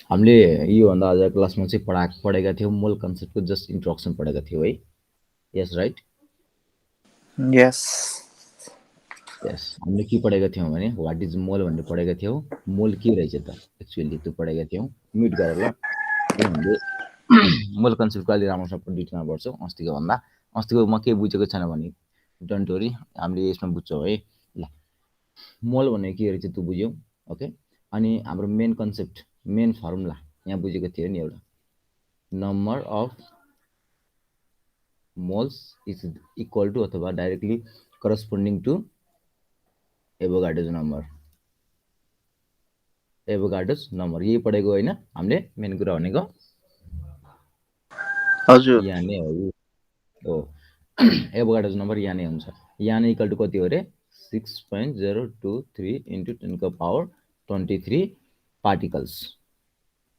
हामीले योभन्दा अझ क्लासमा चाहिँ पढेका थियौँ मोल कन्सेप्टको जस्ट इन्ट्रोडक्सन पढेका थियौँ है यस राइट यस यस हामीले के पढेका थियौँ भने वाट इज मोल भनेर पढेका थियौँ मोल के रहेछ त एक्चुअली त्यो पढेका थियौँ म्युट गरेर ल अब हामीले मोल कन्सेप्टको अलि राम्रोसँग डिटेलमा पढ्छौँ अस्तिको भन्दा अस्तिकोमा केही बुझेको छैन भने डोन्ट वरी हामीले यसमा बुझ्छौँ है ल मोल भनेको के रहेछ त्यो बुझ्यौँ ओके अनि हाम्रो मेन कन्सेप्ट मेन फर्मुला यहाँ बुझेको थियो नि एउटा number of moles is equal to अथवा directly corresponding to Avogadro's number यही पढेको होइन हामीले मेन कुरा भनेको हजुर यहाँ नै हो एभोगाड्रोस नम्बर यहाँ नै हुन्छ यहाँ नै इक्वल टु कति हो अरे 6.023 इन्टु 10⁻23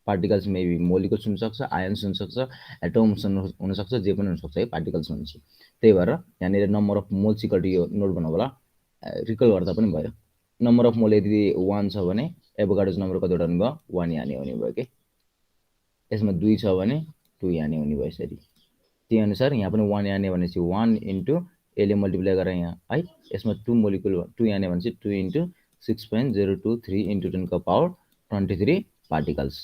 पार्टिकल्स मेबी मोलिकुल्स हुनसक्छ आयन्स हुनसक्छ एटम्स हुनसक्छ जे पनि हुनसक्छ है पार्टिकल्स हुन्छ त्यही भएर यहाँनिर number of moles equal to यो नोट बनाऊ होला रिकल गर्दा पनि भयो नम्बर अफ मोल यदि 1 छ भने एभोगाड्रोस नम्बर कतिवटा हुने भयो 1 यहाँ नै हुने भयो के यसमा 2 छ भने 2 यहाँ नै हुने भयो यसरी त्यही अनुसार यहाँ पनि 1 यहाँ नै भनेपछि 1 इन्टु यसले मल्टिप्लाई गरेर यहाँ है यसमा 2 मोलिकुल 2 यहाँ नै भनेपछि 2 इन्टु 6.023 इन्टु 10⁻23 पार्टिकल्स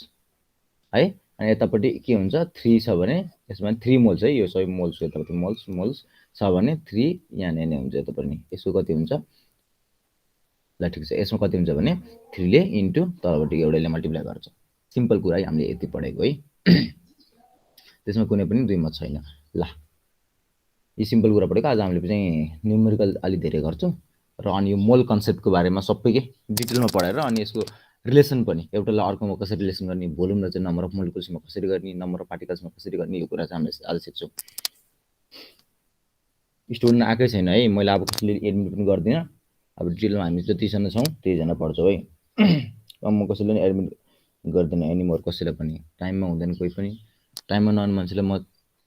है अनि यतापट्टि के हुन्छ 3 छ भने यसमा 3 मोल्स है यो सबै मोल्स यतापट्टि मोल्स छ भने 3 यहाँ नै हुन्छ यतापट्टि यसको कति हुन्छ ल ठिक छ यसमा कति हुन्छ भने 3 ले इन्टु तलपट्टि एउटाले मल्टिप्लाई गर्छ सिम्पल कुरा है हामीले यति पढेको है त्यसमा कुनै पनि दुई मत छैन ल यी सिम्पल कुरा पढेको आज हामीले चाहिँ न्युमेरिकल अलि धेरै गर्छौँ र अनि यो मोल कन्सेप्टको बारेमा सबै के डिटेलमा पढेर अनि यसको रिलेसन पनि एउटालाई अर्कोमा कसरी रिलेसन गर्ने भोल्युम र चाहिँ नम्बर अफ मोलिकुल्समा कसरी गर्ने नम्बर अफ पार्टिकल्समा कसरी गर्ने यो कुरा चाहिँ हामीले आज सिक्छौँ स्टुडेन्ट आएकै छैन है मैले अब कसैले एडमिट पनि गर्दिनँ अब डिटेलमा हामी जतिजना छौँ त्यहीजना पढ्छौँ है अब म कसैले पनि एडमिट गर्दिनँ एनिमोर कसैलाई पनि टाइममा हुँदैन कोही पनि टाइममा नआउने मान्छेलाई म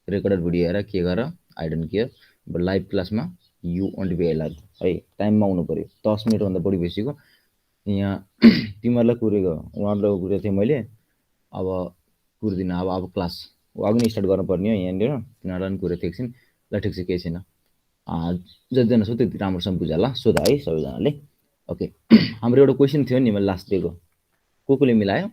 रेकर्डेड भिडियो हेरेर के गर I don't care but live क्लासमा यु वन्ट बी एलाउड है टाइममा आउनु पऱ्यो 10 मिनटभन्दा बढी भइसक्यो यहाँ तिमीहरूलाई कुरेको उहाँहरूलाई कुरेको थिएँ मैले अब कुर्दिनँ अब क्लास अघि नै स्टार्ट गर्नुपर्ने हो यहाँनिर तिनीहरूलाई पनि कुरेको थिएँ एकछिन ल ठिक छ केही छैन जतिजना छौँ त्यति राम्रोसँग बुझ ल सोध है सबैजनाले ओके हाम्रो एउटा क्वेसन थियो नि मैले लास्ट दिएको कोले मिलायो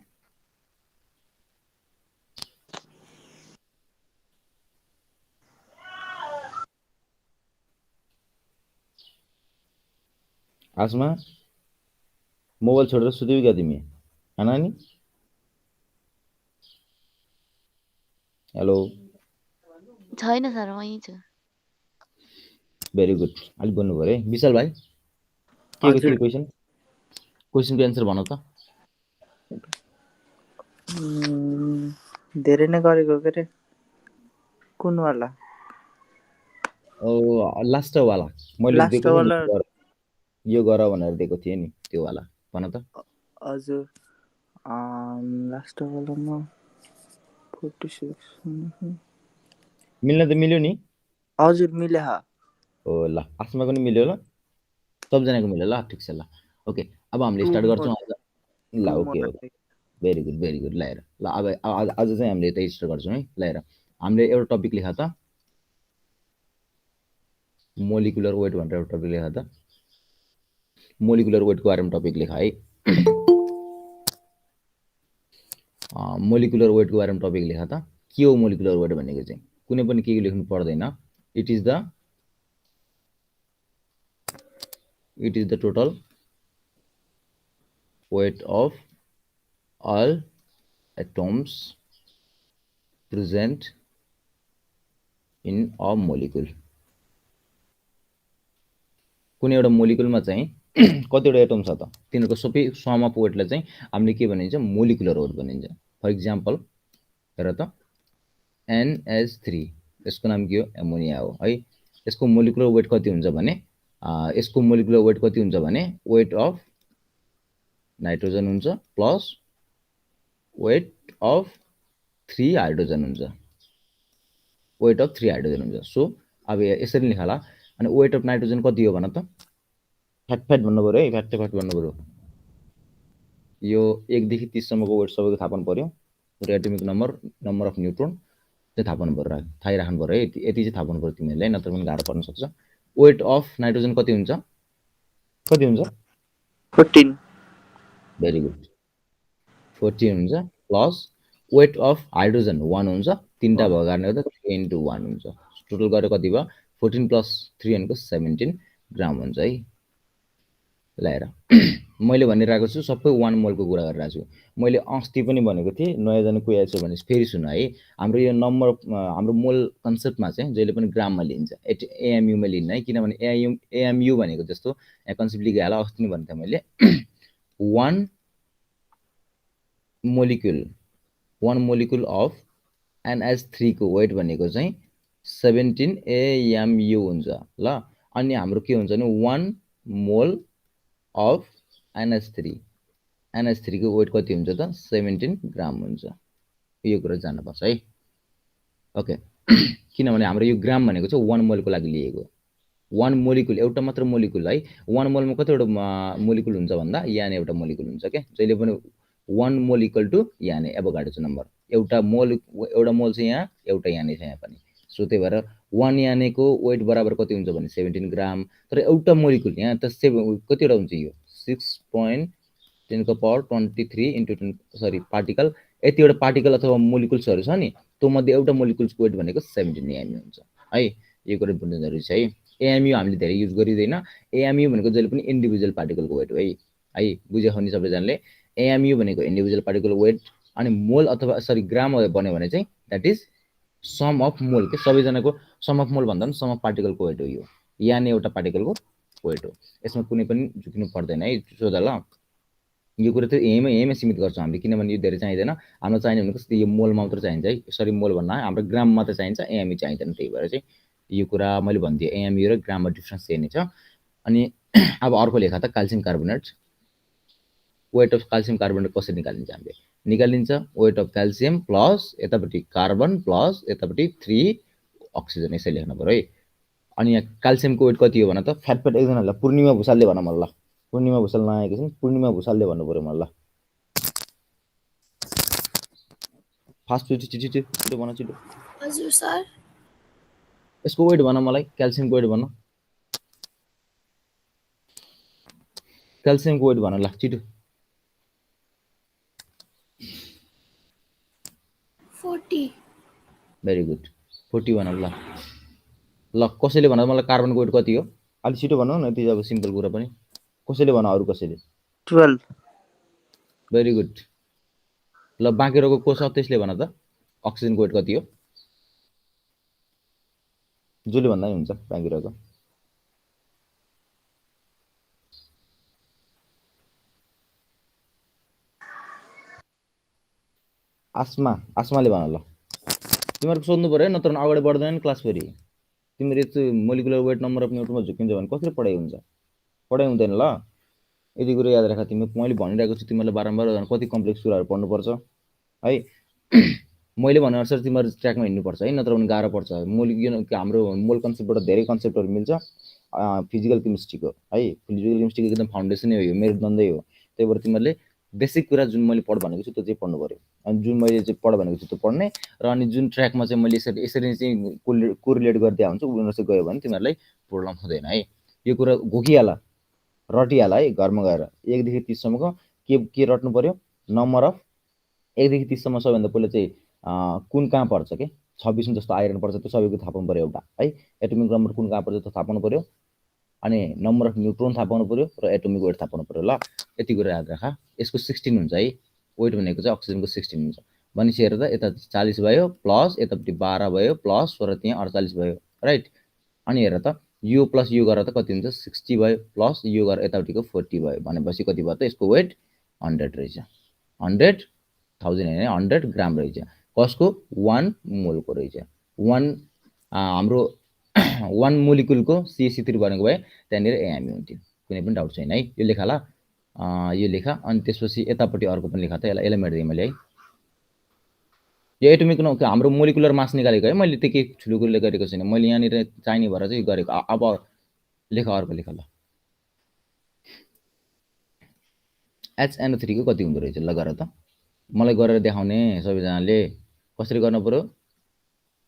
आसमा मोबाइल छोडेर सुत्यौ क्या तिमी खाना नि हेलो छैन सर वहीँ छु भेरी गुड अलिक बोल्नु पऱ्यो है विशाल भाइ के थियो क्वेसनको एन्सर भन त धेरै नै गरेको के रे कुनवाला लास्ट वाला मैले दिएको नि यो गर भनेर दिएको थिएँ नि त्यो वाला भन त हजुर लास्ट वालामा 46 मिल्न त मिल्यो नि हजुर मिल्यो हो ल आसमाको नि मिल्यो ल सबजनाको मिल्यो ल ठिक छ ल ओके अब हामीले स्टार्ट गर्छौँ ल ओके भेरी गुड ल हेर ल अब आज चाहिँ हामीले यता स्टार्ट गर्छौँ है ल हेर हामीले एउटा टपिक लेखा त मोलिकुलर वेट भनेर एउटा टपिक लेखा त मोलिकुलर वेटको बारेमा टपिक लेखा है मोलिकुलर वेटको बारेमा टपिक लेखा त के हो मोलिकुलर वेट भनेको चाहिँ कुनै पनि के लेख्नु पर्दैन it is the total weight of all atoms present in a molecule कुनै एउटा मोलिकुलमा चाहिँ कतिवटा एटम छ त तिनीहरूको सबै सम अफ वेटलाई चाहिँ हामीले के भनिन्छ मोलिकुलर वेट भनिन्छ फर इक्जाम्पल हेर त NH3 यसको नाम के हो एमोनिया हो है यसको मोलिकुलर वेट कति हुन्छ भने वेट अफ नाइट्रोजन हुन्छ प्लस वेट अफ 3 हाइड्रोजन हुन्छ सो अब यसरी लेखाला अनि वेट अफ नाइट्रोजन कति हो भन त फ्याट भन्नु पर्यो है फ्याट भन्नु पर्यो यो 1 देखि 30 सम्मको वेट सबैको थाहा पाउनु पर्यो र एटोमिक नम्बर अफ न्युट्रोन चाहिँ थाहा पाउनु पर्यो, थाहै राख्नु पर्यो है, यति चाहिँ थाहा पाउनु पर्यो तिमीहरूले, नत्र पनि गाह्रो पर्न सक्छ। वेट अफ नाइट्रोजन कति हुन्छ? 14। भेरी गुड, 14 हुन्छ, प्लस वेट अफ हाइड्रोजन 1 हुन्छ, 3टा भएको कारणले गर्दा 3 × 1 हुन्छ, टोटल गरेर कति भयो? 14 + 3 भनेको 17 ग्राम हुन्छ है। ल्याएर मैले भनिरहेको छु सबै 1 मोलको कुरा गरिरहेको छु। मैले अस्ति पनि भनेको थिएँ, नयाँजना कोही आएछ भने फेरि सुन है। हाम्रो यो नम्बर हाम्रो मोल कन्सेप्टमा चाहिँ जहिले पनि ग्राममा लिन्छ, एएमयुमा लिन्न है, किनभने एएमयु भनेको जस्तो यहाँ कन्सेप्ट लेखिहाल, अस्ति नै भने थिएँ मैले 1 मोलिक्युल अफ NH3 को वेट भनेको चाहिँ 17 AMU हुन्छ ल। अनि हाम्रो के हुन्छ भने 1 मोल अफ NH3 को वेट कति हुन्छ त? 17 ग्राम हुन्छ। यो कुरा जान्नुपर्छ है। ओके, किनभने हाम्रो यो ग्राम भनेको चाहिँ 1 मोलको लागि लिएको, 1 मोलिक्युल एउटा मात्र मोलिक्युल है। 1 मोलमा कतिवटा मोलिक्युल हुन्छ भन्दा यान एउटा मोलिक्युल हुन्छ के, जहिले पनि 1 मोल इक्वल टु यान एभोगाड्रो नम्बर। एउटा मोल चाहिँ यहाँ, एउटा याने छ यहाँ पनि। सो त्यही भएर 1 यानेको वेट बराबर कति हुन्छ भने 17 ग्राम। तर एउटा मोलिक्युल यहाँ त कतिवटा हुन्छ यो 6.10⁻23 × 10 सरी पार्टिकल, यतिवटा पार्टिकल अथवा मोलिक्युल्सहरू छ नि, त्यो मध्ये एउटा मोलिक्युल्सको वेट भनेको 17 AMU हुन्छ है। यो कुरा बुझ्नु जरुरी छ है। एएमयु हामीले धेरै युज गरिँदैन, एएमयु भनेको जहिले पनि इन्डिभिजुअल पार्टिकलको वेट हो है। बुझ्यो नि सबैजनाले? एएमयु भनेको इन्डिभिजुअल पार्टिकल वेट, अनि मोल अथवा सरी ग्राम बन्यो भने चाहिँ that is some of mole के, सबैजनाको सम अफ मोल भन्दा पनि सम अफ पार्टिकलको वेट हो यो, यानी एउटा पार्टिकलको वेट हो। यसमा कुनै पनि झुकिनु पर्दैन है। सोध ल, यो कुरा चाहिँ यहीँमै सीमित गर्छौँ हामीले, किनभने यो धेरै चाहिँदैन। हाम्रो चाहिने भनेको यो मोलमा मात्र चाहिन्छ है, सरी मोल भन्दा हाम्रो ग्राम मात्र चाहिन्छ, एएमयु चाहिँदैन। त्यही भएर चाहिँ यो कुरा मैले भनिदिएँ, एएमयु र ग्राममा डिफ्रेन्स हेर्ने छ। अनि अब अर्को लेखा त calcium carbonate. Weight of calcium carbonate कसरी निकालिन्छ? हामीले निकालिन्छ वेट अफ क्याल्सियम प्लस यतापट्टि कार्बन प्लस यतापट्टि 3 अक्सिजन, यसरी लेख्नु पर्यो है। अनि यहाँ क्याल्सियमको वेट कति हो भन त? फ्याटपेट एकजनालाई पूर्णिमा भुषालले भन मलाई, पूर्णिमा भुषाल नआएको छ, पूर्णिमा भुषालले भन्नु पर्यो मलाई। फास्ट छिटो भन, छिटो। हजुर सर। यसको वेट भन मलाई, क्याल्सियमको वेट भन, क्याल्सियमको वेट भन ल, छिटो। 40। भेरी गुड, 40 भन ल। ल कसैले भन मलाई कार्बनको वेट कति हो? अलि छिटो भन्नु न, यति अब सिम्पल कुरा पनि। कसैले भन, अरू कसैले? 12। Very good. ल बाँकी रहेको को छ त्यसले भन त अक्सिजनको वेट कति हो? जसले भन्दा नि हुन्छ बाँकी रहेको। आसमाले भन ल। तिमीहरूको सोध्नु पर्यो नत्र अगाडि बढ्दैन नि क्लास। फेरि तिमीहरू यस्तो मोलिकुलर वेट नम्बर अफ न्युट्रोनमा झुकिन्छ भने कसरी पढाइ हुन्छ? पढाइ हुँदैन ल। यति कुरा याद राख। तिमी मैले भनिरहेको छु तिमीहरूले बारम्बार कति कम्प्लेक्स कुराहरू पढ्नुपर्छ है। मैले भनेअनुसार तिमीहरू ट्र्याकमा हिँड्नुपर्छ है, नत्र भने गाह्रो पर्छ। हाम्रो मोल कन्सेप्टबाट धेरै कन्सेप्टहरू मिल्छ फिजिकल केमिस्ट्रीको है। फिजिकल केमिस्ट्रीको एकदम फाउन्डेसनै हो यो, मेरो द्वन्द्वै हो। त्यही भएर तिमीहरूले बेसिक कुरा जुन मैले पढ भनेको छु त्यो चाहिँ पढ्नु पर्यो, अनि जुन मैले चाहिँ पढ भनेको छु त्यो पढ्ने, र अनि जुन ट्र्याकमा चाहिँ मैले यसरी चाहिँ कोरिलेट गरिदिया हुन्छ उनीहरू गयो भने तिमीहरूलाई प्रब्लम हुँदैन है। यो कुरा घोकिहाल, रटिहाल है घरमा गएर। 1 देखि 30 सम्मको के रट्नु पर्यो? नम्बर अफ 1 देखि 30 सम्म सबैभन्दा पहिला चाहिँ कुन कहाँ पर्छ के, 26 जस्तो आइरन पर्छ, त्यो सबैको थाहा पाउनु पर्यो एउटा है। एटोमिक नम्बर कुन कहाँ पर्छ त्यो थाहा पाउनु पर्यो, अनि नम्बर अफ न्युट्रोन थाहा पाउनु पर्यो, र एटोमिक वेट थाहा पाउनु पर्यो ल। यति कुरा याद राख। यसको 16 हुन्छ है, वेट भनेको चाहिँ अक्सिजनको 16 हुन्छ भनेपछि हेर त, यता 40 भयो प्लस यतापट्टि 12 भयो प्लस 16 त्यहाँ 48 भयो राइट। अनि हेर त यो प्लस यो गरेर त कति हुन्छ? 60 भयो प्लस यो गरेर यतापट्टिको 40 भयो भनेपछि कति भयो त? यसको वेट 100 रहेछ। 100,000 होइन, 100 ग्राम रहेछ। कसको? 1 मोलको रहेछ। 1 हाम्रो 1 मोलिक्युलको CH3 बनेको भए त्यहाँनिर एएमयु हुन्थ्यो। कुनै पनि डाउट छैन है। यो लेखा ल, यो लेखा। अनि त्यसपछि यतापट्टि अर्को पनि लेखा त, यसलाई मेटिदिएँ मैले है। यो एटोमिक हाम्रो मोलिकुलर मास निकालेको है मैले, त्यो केही ठुलो गरेको छैन मैले, यहाँनिर चाहिने भएर चाहिँ गरेको। अब लेखा अर्को लेखा ल। HNO3 को कति हुँदो रहेछ ल गर त मलाई गरेर देखाउने सबैजनाले कसरी गर्न पर्यो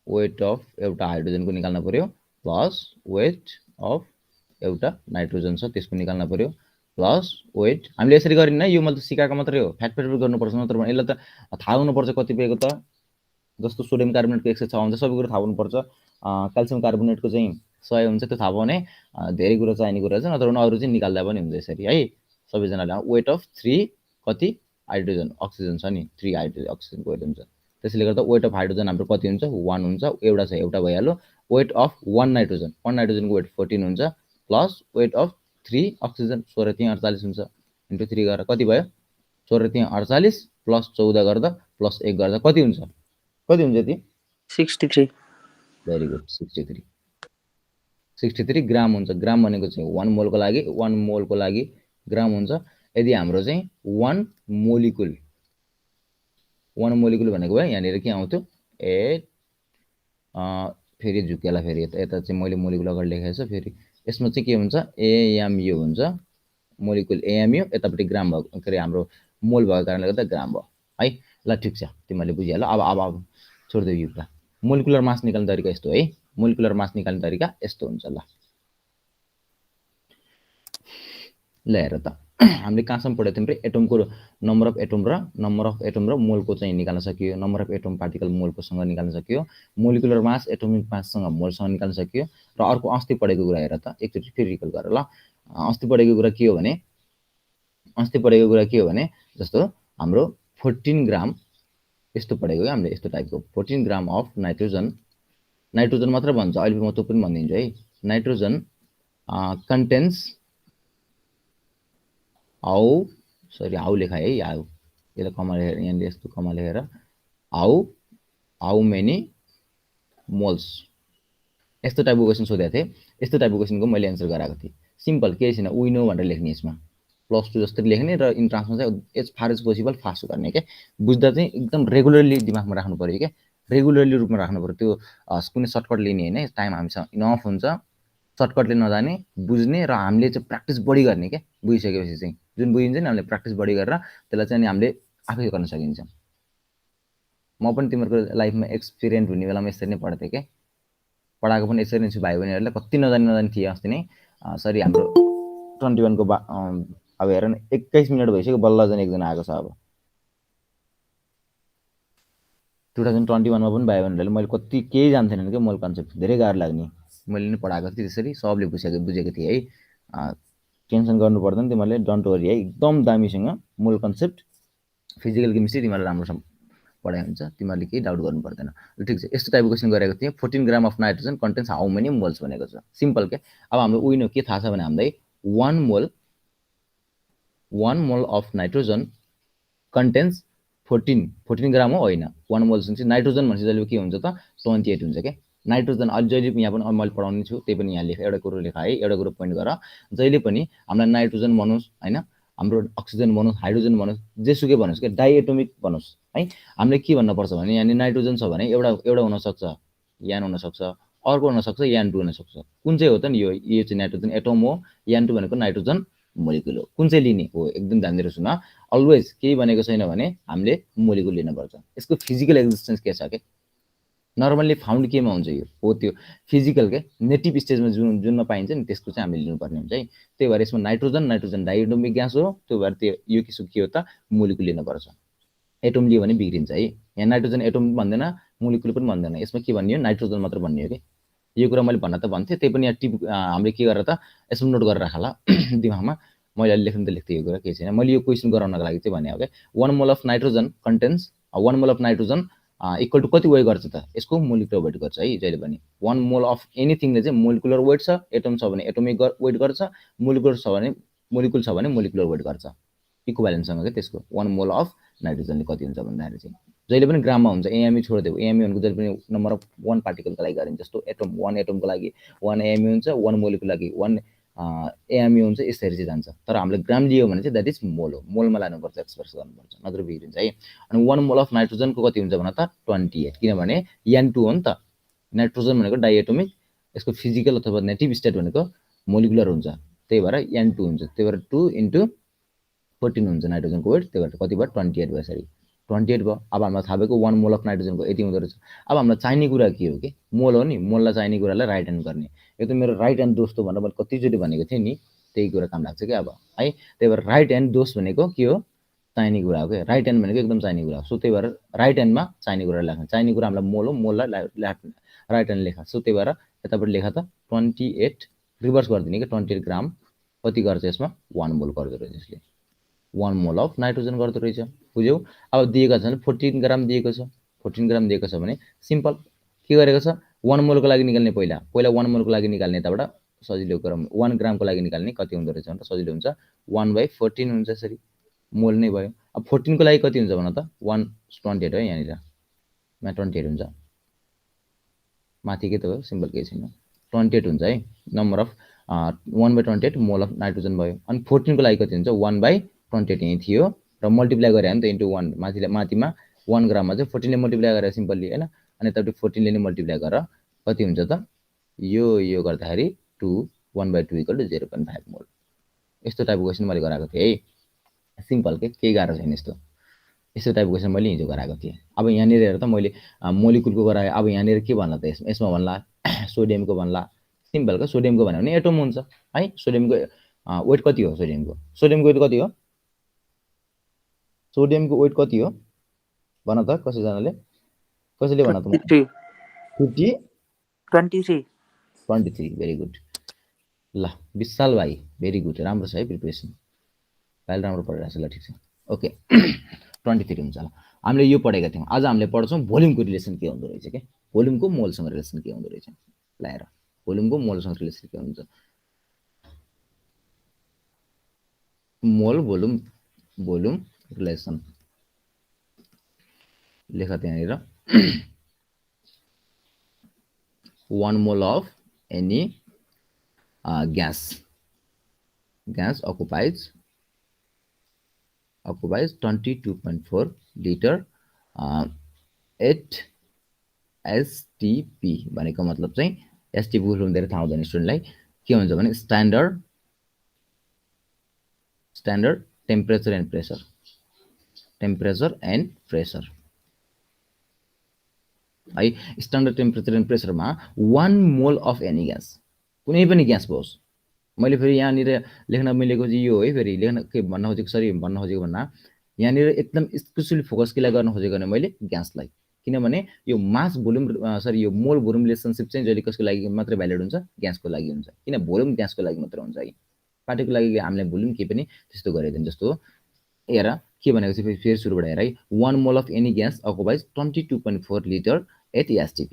वेट अफ एउटा हाइड्रोजनको निकाल्न पर्यो प्लस वेट अफ एउटा नाइट्रोजन छ त्यसको निकाल्न पर्यो प्लस वेट हामीले यसरी गरिन्न यो मैले सिकाएको मात्रै हो फ्याक्ट गर्नुपर्छ नत्र भने यसलाई त थाहा हुनुपर्छ कतिपयको त जस्तो सोडियम कार्बोनेटको 106 हुन्छ सबै कुरा थाहा हुनुपर्छ क्याल्सियम कार्बोनेटको चाहिँ 100 हुन्छ त्यो थाहा पाउने धेरै कुरा चाहिने कुरा छ नत्र भने अरू चाहिँ निकाल्दा पनि हुन्छ यसरी है सबैजनाले वेट अफ 3 कति हाइड्रोजन अक्सिजन छ नि 3 हाइड्रोजन अक्सिजनको वेट हुन्छ त्यसले गर्दा वेट अफ हाइड्रोजन हाम्रो कति हुन्छ 1 हुन्छ एउटा छ एउटा भइहाल्यो वेट अफ 1 नाइट्रोजनको वेट 14 हुन्छ प्लस वेट अफ 3 अक्सिजन 16 3 48 हुन्छ इन्टु 3 गरेर कति भयो 16 3 48 प्लस 14 गर्दा प्लस 1 गर्दा कति हुन्छ यति 63 भेरी गुड 63 ग्राम हुन्छ ग्राम भनेको चाहिँ 1 मोलको लागि ग्राम हुन्छ यदि हाम्रो चाहिँ 1 मोलिकुल भनेको भए यहाँनिर के आउँथ्यो फेरि झुकेला फेरि यता चाहिँ मैले मोलिकुल अगाडि लेखेको छ फेरि यसमा चाहिँ के हुन्छ AMU हुन्छ मोलिकुल AMU यतापट्टि ग्राम भएको के अरे हाम्रो मोल भएको कारणले गर्दा ग्राम भयो है ल ठिक छ तिमीहरूले बुझिहाल्यो अब छोडिदेऊ यो कुरा मोलिकुलर मास निकाल्ने तरिका यस्तो है मोलिकुलर मास निकाल्ने तरिका यस्तो हुन्छ ल हेर त हामीले कहाँसम्म पढेको थियौँ एटमको नम्बर अफ एटम र मोलको चाहिँ निकाल्न सकियो नम्बर अफ एटम पार्टिकल मोलकोसँग निकाल्न सकियो मोलिकुलर मास एटोमिक माससँग मोलसँग निकाल्न सकियो र अर्को अस्ति पढेको कुरा हेर त एकचोटि फेरि रिकल गर ल अस्ति पढेको कुरा के हो भने जस्तो हाम्रो 14 ग्राम यस्तो पढेको क्या हामीले यस्तो टाइपको 14 ग्राम अफ नाइट्रोजन मात्र भन्छ अहिले म त्यो पनि भनिदिन्छु है नाइट्रोजन कन्टेन्स हाउ लेखा है यसलाई कमा लेखेर यहाँनिर यस्तो कमा लेखेर हाउ मेनी मोल्स यस्तो टाइपको क्वेसन सोधेको थिएँ यस्तो टाइपको क्वेसनको मैले एन्सर गराएको थिएँ सिम्पल केही छैन वी नो भनेर लेख्ने यसमा +2 जस्तै लेख्ने र इन्ट्रान्समा चाहिँ as far as possible fast गर्ने क्या बुझ्दा चाहिँ एकदम रेगुलरली दिमागमा राख्नु पर्यो क्या रेगुलरली रूपमा राख्नु पर्यो त्यो कुनै सर्टकट लिने होइन टाइम हामीसँग इनफ हुन्छ सर्टकटले नजाने बुझ्ने र हामीले चाहिँ प्र्याक्टिस बढी गर्ने क्या बुझिसकेपछि चाहिँ जुन बुझिन्छ नि हामीले प्र्याक्टिस बढी गरेर त्यसलाई चाहिँ अनि हामीले आफै गर्न सकिन्छ म पनि तिमीहरूको लाइफमा एक्सपिरियन्स हुने बेलामा यसरी नै पढ्थेँ क्या पढाएको पनि यसरी नै छु भाइ बहिनीहरूलाई कति नजाने थिए अस्ति नै सरी हाम्रो 21 को अब हेर न 21 मिनट भइसक्यो बल्ल जाने एकजना आएको छ अब 2021 मा पनि भाइ बहिनीहरूले मैले कति केही जान्थेनन् क्या मोल कन्सेप्ट धेरै गाह्रो लाग्ने मैले नै पढाएको थिएँ त्यसरी सबले बुझेको थिएँ है टेन्सन गर्नु पर्दैन तिमीहरूले डोन्ट वरी है एकदम दामीसँग मोल कन्सेप्ट फिजिकल केमिस्ट्री तिमीहरूले राम्रोसँग पढाइ हुन्छ तिमीहरूले केही डाउट गर्नु पर्दैन ठिक छ यस्तो टाइपको क्वेसन गरेको थिएँ 14 ग्राम of nitrogen contents how many moles भनेको छ सिम्पल के अब हाम्रो उइनो के थाहा छ भने हामीलाई 1 मोल अफ नाइट्रोजन कन्टेन्स 14 ग्राम हो होइन 1 मोल चाहिँ नाइट्रोजन भनेपछि जहिले के हुन्छ त 28 हुन्छ क्या नाइट्रोजन अहिले जहिले यहाँ पनि मैले पढाउने छु त्यही पनि यहाँ लेख एउटा कुरो लेखा है एउटा कुरो पोइन्ट गर जहिले पनि हामीलाई नाइट्रोजन भनोस् होइन हाम्रो अक्सिजन भनोस् हाइड्रोजन भनोस् जेसुकै भनोस् क्या डाइएटोमिक भनोस् है हामीले के भन्नुपर्छ भने यहाँ नाइट्रोजन छ भने एउटा हुनसक्छ यान हुनसक्छ अर्को हुनसक्छ यान 2 हुनसक्छ कुन चाहिँ हो त नि यो चाहिँ नाइट्रोजन एटम हो यान 2 भनेको नाइट्रोजन मोलिकुल हो कुन चाहिँ लिने हो एकदम ध्यान दिएर सुन अलवेज केही भनेको छैन भने हामीले मोलिकुल लिनुपर्छ यसको फिजिकल एक्जिस्टेन्स के छ के नर्मल्ली फाउन्ड केमा हुन्छ यो हो त्यो फिजिकल के नेटिभ स्टेजमा जुनमा पाइन्छ नि त्यसको चाहिँ हामीले लिनुपर्ने हुन्छ है त्यही भएर यसमा नाइट्रोजन डाइएटोमिक ग्यास हो त्यो भएर त्यो यो के हो त मोलिकुल लिनुपर्छ एटम लियो भने बिग्रिन्छ है यहाँ नाइट्रोजन एटम भन्दैन मोलिकुल पनि भन्दैन यसमा के भन्ने हो नाइट्रोजन मात्र भन्ने हो कि यो कुरा मैले भन्न त भन्थेँ त्यही पनि यहाँ हामीले के गरेर त यसमा नोट गरेर राख ल दिमागमा मैले अहिले लेख्नु त लेख्थेँ यो कुरा केही छैन मैले यो क्वेसन गराउनको लागि चाहिँ भने हो क्या 1 mole of nitrogen contains 1 mole of nitrogen equal to कति वेट गर्छ त यसको मोलिकुलर वेट गर्छ है जहिले पनि 1 मोल अफ एनिथिङले चाहिँ मोलिकुलर वेट छ एटम छ भने एटोमिक वेट गर्छ मोलिकुलर छ भने मोलिकुलर वेट गर्छ इक्विभ्यालेन्टसँग के त्यसको 1 मोल अफ नाइट्रोजनले कति हुन्छ भन्दाखेरि चाहिँ जहिले पनि ग्राममा हुन्छ एएमयू छोडिदेऊ एएमयू भनेको जहिले पनि नम्बर अफ 1 पार्टिकलको लागि गरिन्छ जस्तो एटम 1 एटमको लागि 1 एएमयू हुन्छ 1 मोलिकुलको लागि 1 एएमयू हुन्छ यसरी चाहिँ जान्छ तर हामीले ग्राम लियो भने चाहिँ द्याट इज मोल हो मोलमा लानुपर्छ एक्सप्रेस गर्नुपर्छ नत्र बिग्रिन्छ है अनि 1 मोल अफ नाइट्रोजनको कति हुन्छ भन त 28 किनभने N2 हो नि त नाइट्रोजन भनेको डाइएटोमिक यसको फिजिकल अथवा नेटिभ स्टेट भनेको मोलिकुलर हुन्छ त्यही भएर N2 हुन्छ त्यही भएर 2 × 14 हुन्छ नाइट्रोजनको वेट, त्यही भएर कति भयो 28 भयो। सरी 28 भयो। अब हामीलाई थाहा भएको 1 मोल अफ नाइट्रोजनको यति हुँदो रहेछ। अब हामीलाई चाहिने कुरा के हो कि मोल हो नि, मोललाई चाहिने कुरालाई राइट ह्यान्ड गर्ने। यो त मेरो राइट ह्यान्ड दोष हो भनेर मैले कतिचोटि भनेको थिएँ नि, त्यही कुरा काम लाग्छ क्या अब है। त्यही भएर राइट ह्यान्ड दोष भनेको के हो, चाहिने कुरा हो क्या। राइट ह्यान्ड भनेको एकदम चाहिने कुरा हो। सो त्यही भएर राइट ह्यान्डमा चाहिने कुरा लेख्नु, चाहिने कुरा हामीलाई मोल हो, मोललाई राइट ह्यान्ड लेखा। सो त्यही भएर यतापट्टि लेखा त 28 रिभर्स गरिदिने कि 28 ग्राम कति गर्छ यसमा 1 मोल गर्दो रहेछ यसले, 1 मोल अफ नाइट्रोजन गर्दो रहेछ। बुझ्यौ। अब दिएको छ भने 14 ग्राम दिएको छ, 14 ग्राम दिएको छ भने सिम्पल के गरेको छ 1 मोलको लागि निकाल्ने, पहिला 1 मोलको लागि निकाल्ने, यताबाट सजिलो क्रम 1 ग्रामको लागि निकाल्ने कति हुँदो रहेछ भने सजिलो हुन्छ 1/14 हुन्छ। यसरी मोल नै भयो। अब 14 को लागि कति हुन्छ भन त 128 हो यहाँनिर, यहाँ 28 हुन्छ, माथि के त हो सिम्पल केही छैन, 28 हुन्छ है। नम्बर अफ 1/28 मोल अफ नाइट्रोजन भयो। अनि 14 को लागि कति हुन्छ 1/28 यही थियो र मल्टिप्लाई गरे नि त इन्टु 1, माथिमा 1 ग्राममा चाहिँ 14 ले मल्टिप्लाई गरेर सिम्पली हैन, अनि यतापट्टि 14 ले नै मल्टिप्लाई गरेर कति हुन्छ त यो गर्दाखेरि 2 1/2 = 0.5 मोल। यस्तो टाइपको क्वेसन मैले गराएको थिएँ है, सिम्पल के केही गाह्रो छैन यस्तो। यस्तो टाइपको क्वेसन मैले हिजो गराएको थिएँ। अब यहाँनिर हेर त मैले मोलिकुलको गराएँ। अब यहाँनिर के भन्ला त यसमा भन्ला सोडियमको भन्ला, सिम्पल का सोडियमको भन्यो भने एटम हुन्छ है। सोडियमको वेट कति हो, सोडियमको वेट कति हो, सोडियमको वेट कति हो भन त कसैले भन त 50 23 भेरी गुड। ल विशाल भाइ भेरी गुड, राम्रो छ है प्रिपरेसन, फाइल राम्रो पढिरहेको छ। ल ठिक छ ओके 23 हुन्छ। ल हामीले यो पढेका थियौँ। आज हामीले पढ्छौँ भोल्युमको रिलेसन के हुँदो रहेछ के, भोल्युमको मोलसँग रिलेसन के हुँदो रहेछ। ल हेर भोल्युमको मोलसँग रिलेसन के हुन्छ, मोल भोल्युम रिलेसन लेखा त्यहाँनिर 1 mole of any gas occupies 22.4 liter at STP भनेको मतलब चाहिँ STP को धेरै थाहा हुँदैन स्टुडेन्टलाई, के हुन्छ भने स्ट्यान्डर्ड टेम्परेचर एन्ड प्रेसर है। स्ट्यान्डर्ड टेम्परेचर एन्ड प्रेसरमा 1 मोल अफ एनी ग्यास, कुनै पनि ग्यास होस्, मैले फेरि यहाँनिर लेख्न मिलेको चाहिँ यो है, फेरि लेख्न के भन्न खोजेको भन्दा यहाँनिर एकदम स्पेसली फोकस के लागि गर्न खोजेको भने मैले ग्यासलाई, किनभने यो मास भोल्युम यो मोल भोल्युम रिलेसनसिप चाहिँ जहिले कसको लागि मात्रै भ्यालिड हुन्छ, ग्यासको लागि हुन्छ। किन भोल्युम ग्यासको लागि मात्र हुन्छ है, पार्टीको लागि हामीले भोल्युम के पनि त्यस्तो गरिदिन्छ। जस्तो हेर के भनेको चाहिँ फेरि सुरुबाट हेर है, 1 mole of any gas occupies 22.4 litre at STP,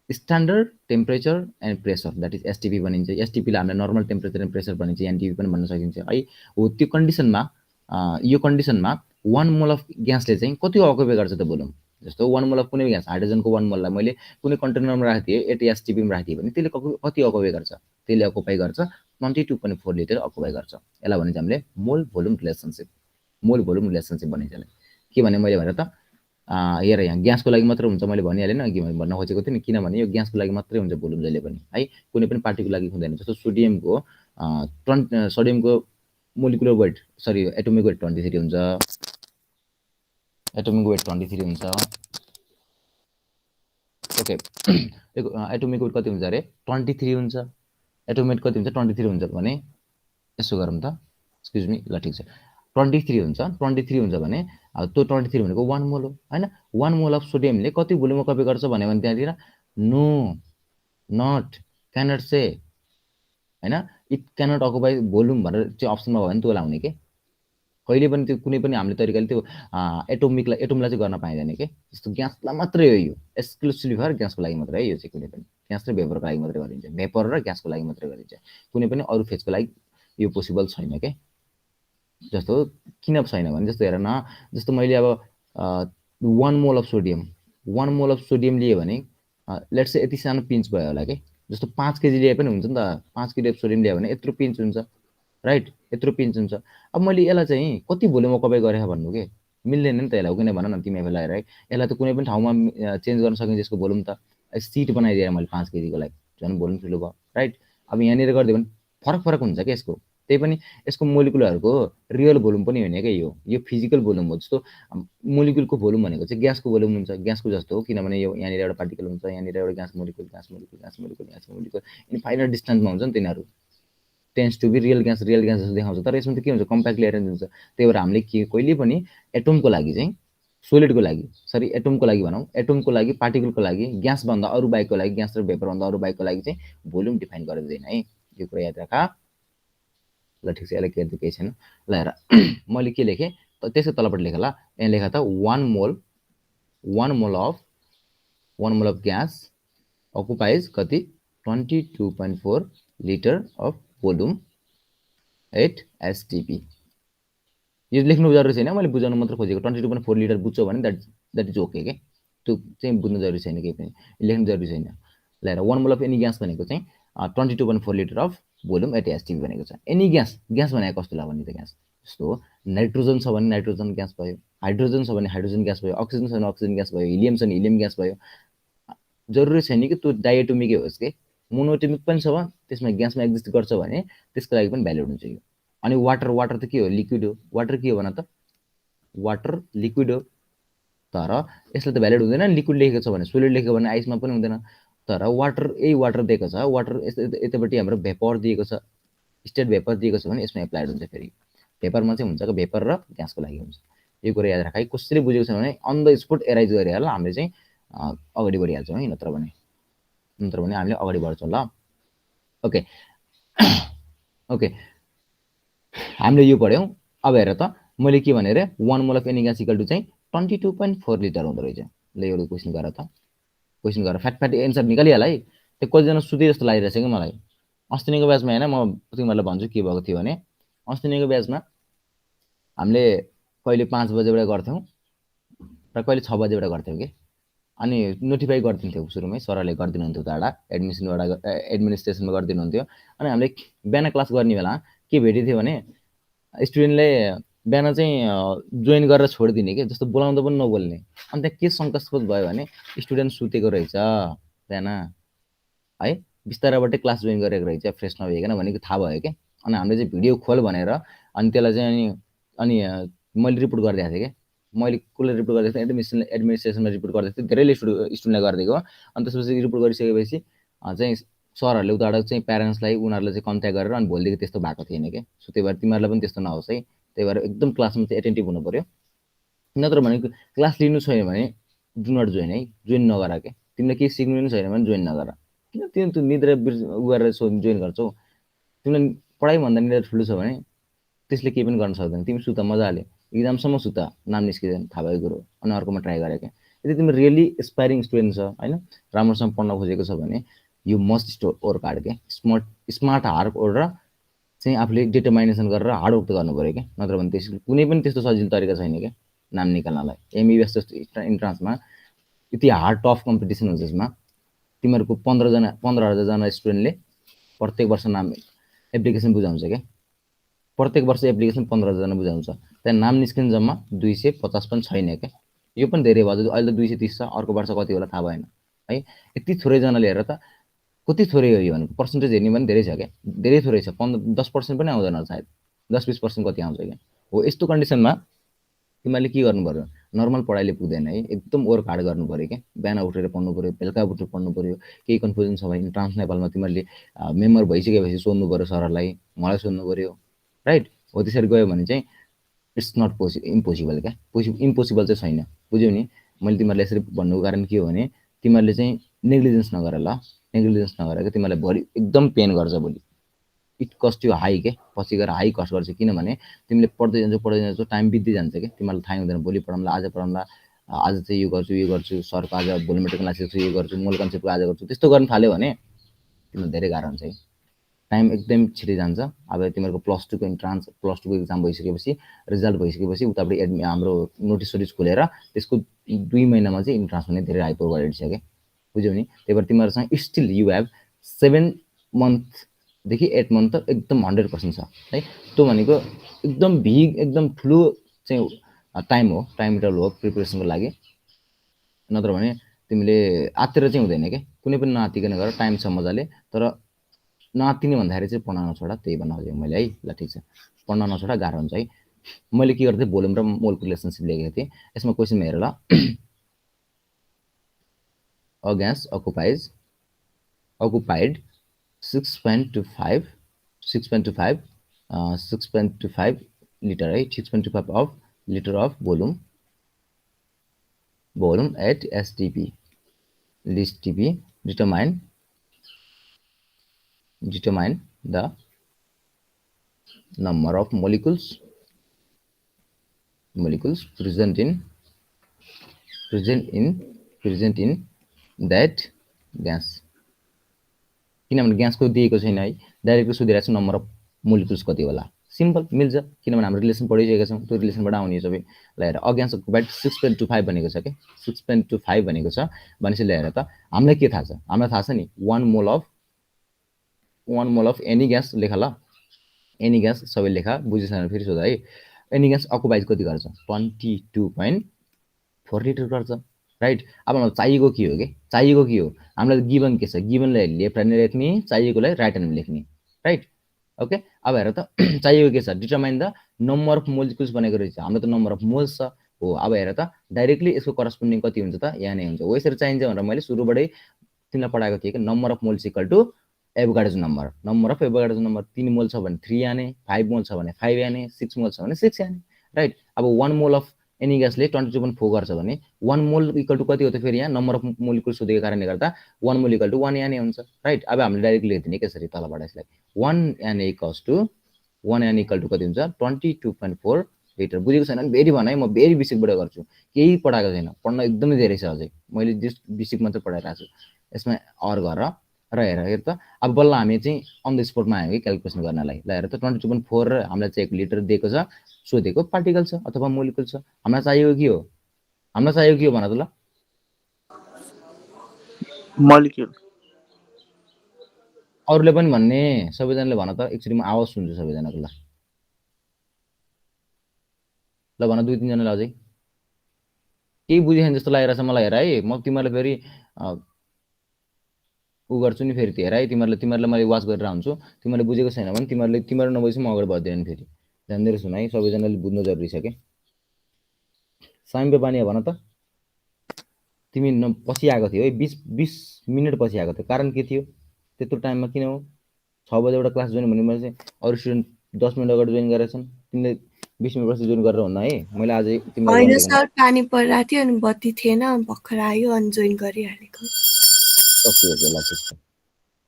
standard temperature and pressure that is STP भनिन्छ। STP लाई हामीले नर्मल टेम्परेचर एन्ड प्रेसर भनिन्छ, NTP पनि भन्न सकिन्छ है। हो त्यो कन्डिसनमा यो कन्डिसनमा 1 मोल अफ ग्यासले चाहिँ कति अकुपाई गर्छ त भोल्युम। जस्तो 1 मोल अफ कुनै ग्यास हाइड्रोजनको 1 मोललाई मैले कुनै कन्टेनरमा राखेको थिएँ एट STP मा राखेको थिएँ भने त्यसले कति अकुपाई गर्छ, त्यसले अकुपाई गर्छ 22.4 लिटर अकुपाई गर्छ। यसलाई भनिन्छ हामीले मोल भोल्युम रिलेसनसिप भनिन्छ। के भने मैले भने त हेर यहाँ ग्यासको लागि मात्र हुन्छ, मैले भनिहालेँ अघि भन्न खोजेको थिएँ नि, किनभने यो ग्यासको लागि मात्रै हुन्छ भोल्युम जहिले पनि है, कुनै पनि पार्टीको लागि हुँदैन। जस्तो सोडियमको मोलिकुलर वेट एटोमिक वेट 23 हुन्छ, एटोमिक वेट 23 हुन्छ ओके। एटोमिक वेट कति हुन्छ अरे 23 हुन्छ, एटोमिक कति हुन्छ 23 हुन्छ भने यसो गरौँ त, एक्सक्युज मी, ल ठिक छ 23 हुन्छ भने त्यो 23 भनेको 1 मोल हो हैन। 1 मोल अफ सोडियमले कति भोल्युम अकुपाई गर्छ भन्यो भने त्यहाँतिर नो नट क्यानट से हैन, इट क्यानट अकुपाई भोल्युम भनेर चाहिँ अप्सनमा भयो भने त्यो लाउने के, कहिले पनि त्यो कुनै पनि हामीले तरिकाले त्यो एटोमलाई चाहिँ गर्न पाइँदैन के। जस्तो ग्यासलाई मात्रै हो, यो एक्सक्लुसिभ फर ग्यासको लागि मात्रै है, यो चाहिँ कुनै पनि ग्यास र भेपरको लागि मात्रै गरिन्छ, भेपर र ग्यासको लागि मात्रै गरिन्छ, कुनै पनि अरू फेजको लागि यो पोसिबल छैन के। जस्तो किन छैन भने जस्तो हेर न, जस्तो मैले अब 1 मोल अफ सोडियम लिए भने लेट्स से यति सानो पिन्च भयो होला के। जस्तो 5 केजी लिए पनि हुन्छ नि त, 5 किलो सोडियम लिए भने यत्रो पिन्च हुन्छ राइट, यत्रो पिन्च हुन्छ। अब मैले यसलाई चाहिँ कति भोल्युम अकुपाई गरेँ भन्नु के मिल्दैन नि त यसलाई, किन भन न तिमी आफैलाई है, यसलाई त कुनै पनि ठाउँमा चेन्ज गर्न सकिन्छ यसको भोल्युम त। सिट बनाइदिएर मैले 5 केजीको लागि झन् भोल्युम ठुलो भयो राइट। अब यहाँनिर गरिदियो भने फरक हुन्छ क्या यसको, त्यही पनि यसको मोलिकुलरहरुको रियल भोल्युम पनि होइन के यो फिजिकल भोल्युम हो। जस्तो मोलिकुलको भोल्युम भनेको चाहिँ ग्यासको भोल्युम हुन्छ, ग्यासको जस्तो हो, किनभने यो यहाँनिर एउटा पार्टिकल हुन्छ, यहाँनिर एउटा gas molecule gas molecule gas molecule gas molecule infinite डिस्टेन्समा हुन्छ नि तिनीहरू, tends to be real gas जस्तो देखाउँछ। तर यसमा त के हुन्छ, कम्प्याक्टली एरेन्ज हुन्छ। त्यही भएर हामीले कहिले पनि एटमको लागि चाहिँ सोलिडको लागि सरी एटमको लागि भनौँ, एटमको लागि पार्टिकलको लागि ग्यासभन्दा अरू बाहेकको लागि ग्यास र भेपरभन्दा अरू बाहेकको लागि चाहिँ भोल्युम डिफाइन गरिँदैन है। यो कुरा याद राख ल। ठिक छ, यसलाई केयर त केही छैन। ल हेर मैले के लेखेँ त्यसै तलपट्टि लेख ल। यहाँ लेखा त 1 मोल अफ ग्यास अकुपाइज कति 22.4 litre of volume at STP. यो लेख्नु जरुरी छैन, मैले बुझाउन मात्र खोजेको। 22.4 लिटर बुझ्छौ भने द्याट इज ओके के, त्यो चाहिँ बुझ्नु जरुरी छैन, केही पनि लेख्नु जरुरी छैन। ल हेर 1 मोल अफ एनी ग्यास भनेको चाहिँ 22.4 litre of volume at STP भनेको छ। एनी ग्यास भनेको कस्तो लाग्यो भने त ग्यास जस्तो नाइट्रोजन छ भने नाइट्रोजन ग्यास भयो, हाइड्रोजन छ भने हाइड्रोजन ग्यास भयो, अक्सिजन छ भने अक्सिजन ग्यास भयो, हिलियम छ भने हिलियम ग्यास भयो। जरुरी छैन कि त्यो डायएटोमिकै होस् के, मोनोएटोमिक पनि छ भने त्यसमा ग्यासमा एक्जिस्ट गर्छ भने त्यसको लागि पनि भ्यालिड हुन्छ यो। अनि वाटर त के हो, लिक्विड हो। वाटर के हो भन त, वाटर लिक्विड हो। तर यसले त भ्यालिड हुँदैन, लिक्विड लेखेको छ भने, सोलिड लेखेको भने आइसमा पनि हुँदैन। तर वाटर वाटर दिएको छ, वाटर यतापट्टि हाम्रो भेपर दिएको छ, स्टेट भेपर दिएको छ भने यसमा एप्लाइड हुन्छ। फेरि भेपरमा चाहिँ हुन्छ कि भेपर र ग्यासको लागि हुन्छ। यो कुरा याद राख है। कसैले बुझेको छैन भने अन द स्पोट एराइज गरिहाल, हामीले चाहिँ अगाडि बढिहाल्छौँ है। नत्र भने हामीले अगाडि बढ्छौँ ल। ओके ओके, हामीले यो पढ्यौँ। अब हेर त मैले के भने रे, 1 mole of any gas equal to चाहिँ 22.4 लिटर हुँदो रहेछ। ल एउटा क्वेसन गर त, क्वेसन गर फ्याट एन्सर निकालिहाल है। त्यो कतिजना सुते जस्तो लागिरहेछ कि मलाई। अस्तिको ब्याचमा होइन, म तिमीहरूलाई भन्छु के भएको थियो भने, अस्तिको ब्याचमा हामीले कहिले 5 बजेबाट गर्थ्यौँ र कहिले 6 बजेबाट गर्थ्यौँ कि। अनि नोटिफाई गरिदिन्थ्यो सुरुमै, सरले गरिदिनुहुन्थ्यो उताबाट एडमिनिस्ट्रेसनमा गरिदिनुहुन्थ्यो। अनि हामीले बिहान क्लास गर्ने बेला के भेटिथ्यो भने स्टुडेन्टले बिहान चाहिँ जोइन गरेर छोडिदिने कि, जस्तो बोलाउँदा पनि नबोल्ने। अनि त्यहाँ के शङ्कास्पद भयो भने स्टुडेन्ट सुतेको रहेछ बिहान है, बिस्ताराबाटै क्लास जोइन गरेको रहेछ फ्रेस नभइकन भनेको थाहा भयो क्या। अनि हामीले चाहिँ भिडियो खोल भनेर अनि त्यसलाई चाहिँ अनि मैले रिपोर्ट गरिदिएको थिएँ क्या। मैले कसले रिपोर्ट गरिदिएको थिएँ, एडमिनिस्ट्रेसनमा रिपोर्ट गरिदिएको थिएँ, धेरैले स्टुडेन्टलाई गरिदिएको। अनि त्यसपछि रिपोर्ट गरिसकेपछि चाहिँ सरहरूले उताबाट चाहिँ प्यारेन्ट्सलाई उनीहरूले चाहिँ कन्ट्याक्ट गरेर अनि भोलिदेखि त्यस्तो भएको थिएन क्या। सो त्यही भएर तिमीहरूलाई पनि त्यस्तो नहोस् है। त्यही भएर एकदम क्लासमा चाहिँ एटेन्टिभ हुनु पऱ्यो। नत्र भनेको क्लास लिनु छैन भने डु नट जोइन है, जोइन नगर क्या। तिमीलाई केही सिक्नु पनि छैन भने जोइन नगर। किन त्यो निद्रा गरेर जोइन गर्छौ? तिमीलाई पढाइभन्दा निद्रा ठुलो छ भने त्यसले केही पनि गर्न सक्दैन। तिमी सुत मजाले, इक्जामसम्म सुत, नाम निस्किँदैन, थाहा भएको कुरो। अनि अर्कोमा ट्राई गरे क्या। यदि तिमी रियली एस्पाइरिङ स्टुडेन्ट छ होइन, राम्रोसँग पढ्न खोजेको छ भने यु मस्ट वर्क हार्ड क्या। स्मार्ट हार्ड र चाहिँ आफूले डिटर्मिनेसन गरेर हार्ड वर्क त गर्नु पऱ्यो क्या। नत्र भने त्यसको कुनै पनि त्यस्तो सजिलो तरिका छैन क्या नाम निकाल्नलाई। एमबिबिएस जस्तो इन्ट्रान्समा यति हार्ड टफ कम्पिटिसन हुन्छ, जसमा तिमीहरूको 15,000 स्टुडेन्टले प्रत्येक वर्ष नाम एप्लिकेसन बुझाउँछ क्या। प्रत्येक वर्ष एप्लिकेसन 15,000 बुझाउँछ। त्यहाँ नाम निस्किने जम्मा 250 पनि छैन क्या। यो पनि धेरै भयो, अहिले त 230 छ, अर्को वर्ष कति होला थाहा भएन है। यति थोरैजनाले हेर त, कति थोरै हो यो भनेको, पर्सेन्टेज हेर्ने भने धेरै छ क्या, धेरै थोरै छ। 10% पनि आउँदैन सायद, 10-20% कति आउँछ क्या। हो यस्तो कन्डिसनमा तिमीहरूले के गर्नु पर्यो, नर्मल पढाइले पुग्दैन है, एकदम वर्क हार्ड गर्नु पऱ्यो क्या। बिहान उठेर पढ्नु पऱ्यो, बेलुका उठेर पढ्नु पऱ्यो। केही कन्फ्युजन छ भने ट्रान्स नेपालमा तिमीहरूले मेम्बर भइसकेपछि सोध्नु पऱ्यो सरहरूलाई, मलाई सोध्नु पऱ्यो राइट। हो त्यसरी गयो भने चाहिँ इट्स नट इम्पोसिबल क्या। इम्पोसिबल चाहिँ छैन, बुझ्यौ नि। मैले तिमीहरूलाई यसरी भन्नुको कारण के हो भने तिमीहरूले चाहिँ नेग्लिजेन्स नगर ल। नेग्लिजेन्स नगरेर तिमीलाई भोलि एकदम पेन गर्छ भोलि। इट कस्ट यु हाई के, पछि गएर हाई कस्ट गर्छ। किनभने तिमीले पढ्दै जान्छौ टाइम बित्दै जान्छ क्या, तिमीलाई थाहै हुँदैन। भोलि पढाउँला, आज पढाउँला, आज चाहिँ यो गर्छु सरको, आज भोलि मेट्रिक क्लास सिक्छु, यो गर्छु, मोल कन्सेप्टको आज गर्छु, त्यस्तो गर्न थाल्यो भने तिमीलाई धेरै गाह्रो हुन्छ है। टाइम एकदम छिटै जान्छ। अब तिमीहरूको +2को इन्ट्रान्स, +2को इक्जाम भइसकेपछि, रिजल्ट भइसकेपछि उतापट्टि हाम्रो नोटिस खोलेर त्यसको 2 महिनामा चाहिँ इन्ट्रान्स हुने धेरै हाई प्रोभाबिलिटी छ क्या, बुझ्यौ नि। त्यही भएर तिमीहरूसँग स्टिल यु हेभ 7 मन्थदेखि 8 मन्थ त एकदम 100% छ है। त्यो भनेको एकदम एकदम ठुलो चाहिँ टाइम हो, टाइम इन्टरभल हो प्रिपरेसनको लागि। नत्र भने तिमीले आत्तिर चाहिँ हुँदैन क्या, कुनै पनि नआत्तिकन गर, टाइम छ मजाले। तर नातिनी भन्दाखेरि चाहिँ पढ्न नछोडा त्यही भन्न खोजेको मैले है। ल ठिक छ, पढ्न नछोडा गाह्रो हुन्छ है। मैले के गर्दै भोल्युम र मोलको रिलेसनसिप लेखेको थिएँ। यसमा क्वेसनमा हेर ल, अ ग्यास occupied 6.25 लिटर है, 6.25 of liter of volume at STP list TP determine the number of molecules present in that gas। किनभने ग्यासको दिएको छैन है, डाइरेक्टली सोधिरहेको छ नम्बर अफ मोलिकुल्स कति होला। सिम्पल मिल्छ, किनभने हाम्रो रिलेसन पढिसकेका छौँ, त्यो रिलेसनबाट आउने सबै। ल हेर, अ ग्यास occupied 6.25 भनेको छ के, 6.25 भनेको छ भनेपछि ल हेर त, हामीलाई के थाहा छ, हामीलाई थाहा छ नि 1 मोल अफ एनी ग्यास लेखा ल, एनी ग्यास सबै लेखा, बुझिसकेन फेरि सोध है। एनी ग्यास अकुपाइज कति गर्छ, 22.4 लिटर गर्छ, राइट। अब हामीलाई चाहिएको के हो, हामीलाई गिभन के छ, गिभनलाई लेफ्ट ह्यान्डले लेख्ने, चाहिएकोलाई राइट ह्यान्डले लेख्ने, राइट। ओके, अब हेर त चाहिएको के छ, determine the number of molecules भनेको रहेछ, हाम्रो त नम्बर अफ मोल्स छ हो। अब हेर त डाइरेक्टली यसको करस्पोन्डिङ कति हुन्छ त, यहाँ नै हुन्छ हो। यसरी चाहिन्छ भनेर मैले सुरुबाटै तिमीलाई पढाएको थिएँ कि number of moles equal to Avogadro's number, number of Avogadro's number 3 mole छ भने 3 याने, 5 मोल छ भने 5 याने, 6 मोल छ भने 6 याने, राइट। अब 1 मोल अफ एनी ग्यासले 22.4 गर्छ भने 1 मोल इक्वल टु कति हो त, फेरि यहाँ नम्बर अफ मोलिकुल सोधेको कारणले गर्दा 1 मोल इक्वल टु 1 याने हुन्छ, राइट। अब हामीले डाइरेक्ट लेखिदिने कसरी तलबाट यसलाई, 1 याने इक्वल्स टु 1 याने इक्वल टु कति हुन्छ 22.4 लिटर। बुझेको छैन भने फेरि भन है, म फेरि बेसिकबाट गर्छु, केही पढाएको छैन, पढ्न एकदमै धेरै छ अझै, मैले जस्ट बेसिक मात्रै पढाइरहेको छु। यसमा अर गर र हेर त, अब बल्ल हामी चाहिँ अन द स्पोटमा आयो कि क्यालकुलेसन गर्नलाई। ल हेर त 22.4 र हामीलाई चाहिँ 1 लिटर दिएको छ, सोधेको पार्टिकल छ अथवा मोलिकुल छ। हामीलाई चाहिएको के हो, भन त ल, मोलिक्युल। अरूले पनि भन्ने, सबैजनाले भन त, एकचोटि म आवाज सुन्छु सबैजनाको। ल भन, 2-3 जनाले अझै केही बुझेन जस्तो लागिरहेछ मलाई। हेर है, म तिमीहरूलाई फेरि उ गर्छु नि, फेरि हेर है, तिमीहरूलाई मैले वाच गरेर हुन्छु। तिमीहरूले बुझेको छैन भने तिमीहरू नबुझेपछि म अगाडि बढ्दैन फेरि, ध्यान दिएर सुन है, सबैजनाले बुझ्नु जरुरी छ के। साइम्बे बानिया भन त, तिमी पछि आएको थियो है, 20 मिनट पछि आएको थियो, कारण के थियो, त्यत्रो टाइममा किन हो? 6 बजेबाट क्लास जोइन भने मैले चाहिँ अरू स्टुडेन्ट 10 मिनट अगाडि जोइन गरेका छन्, तिमीले 20 मिनट पछि जोइन गरेर हुन्न है। मैले आज तिमीलाई होइन सर, पानी परिरहेको थियो अनि बत्ती थिएन, भर्खर आयो अनि जोइन गरिहालेको।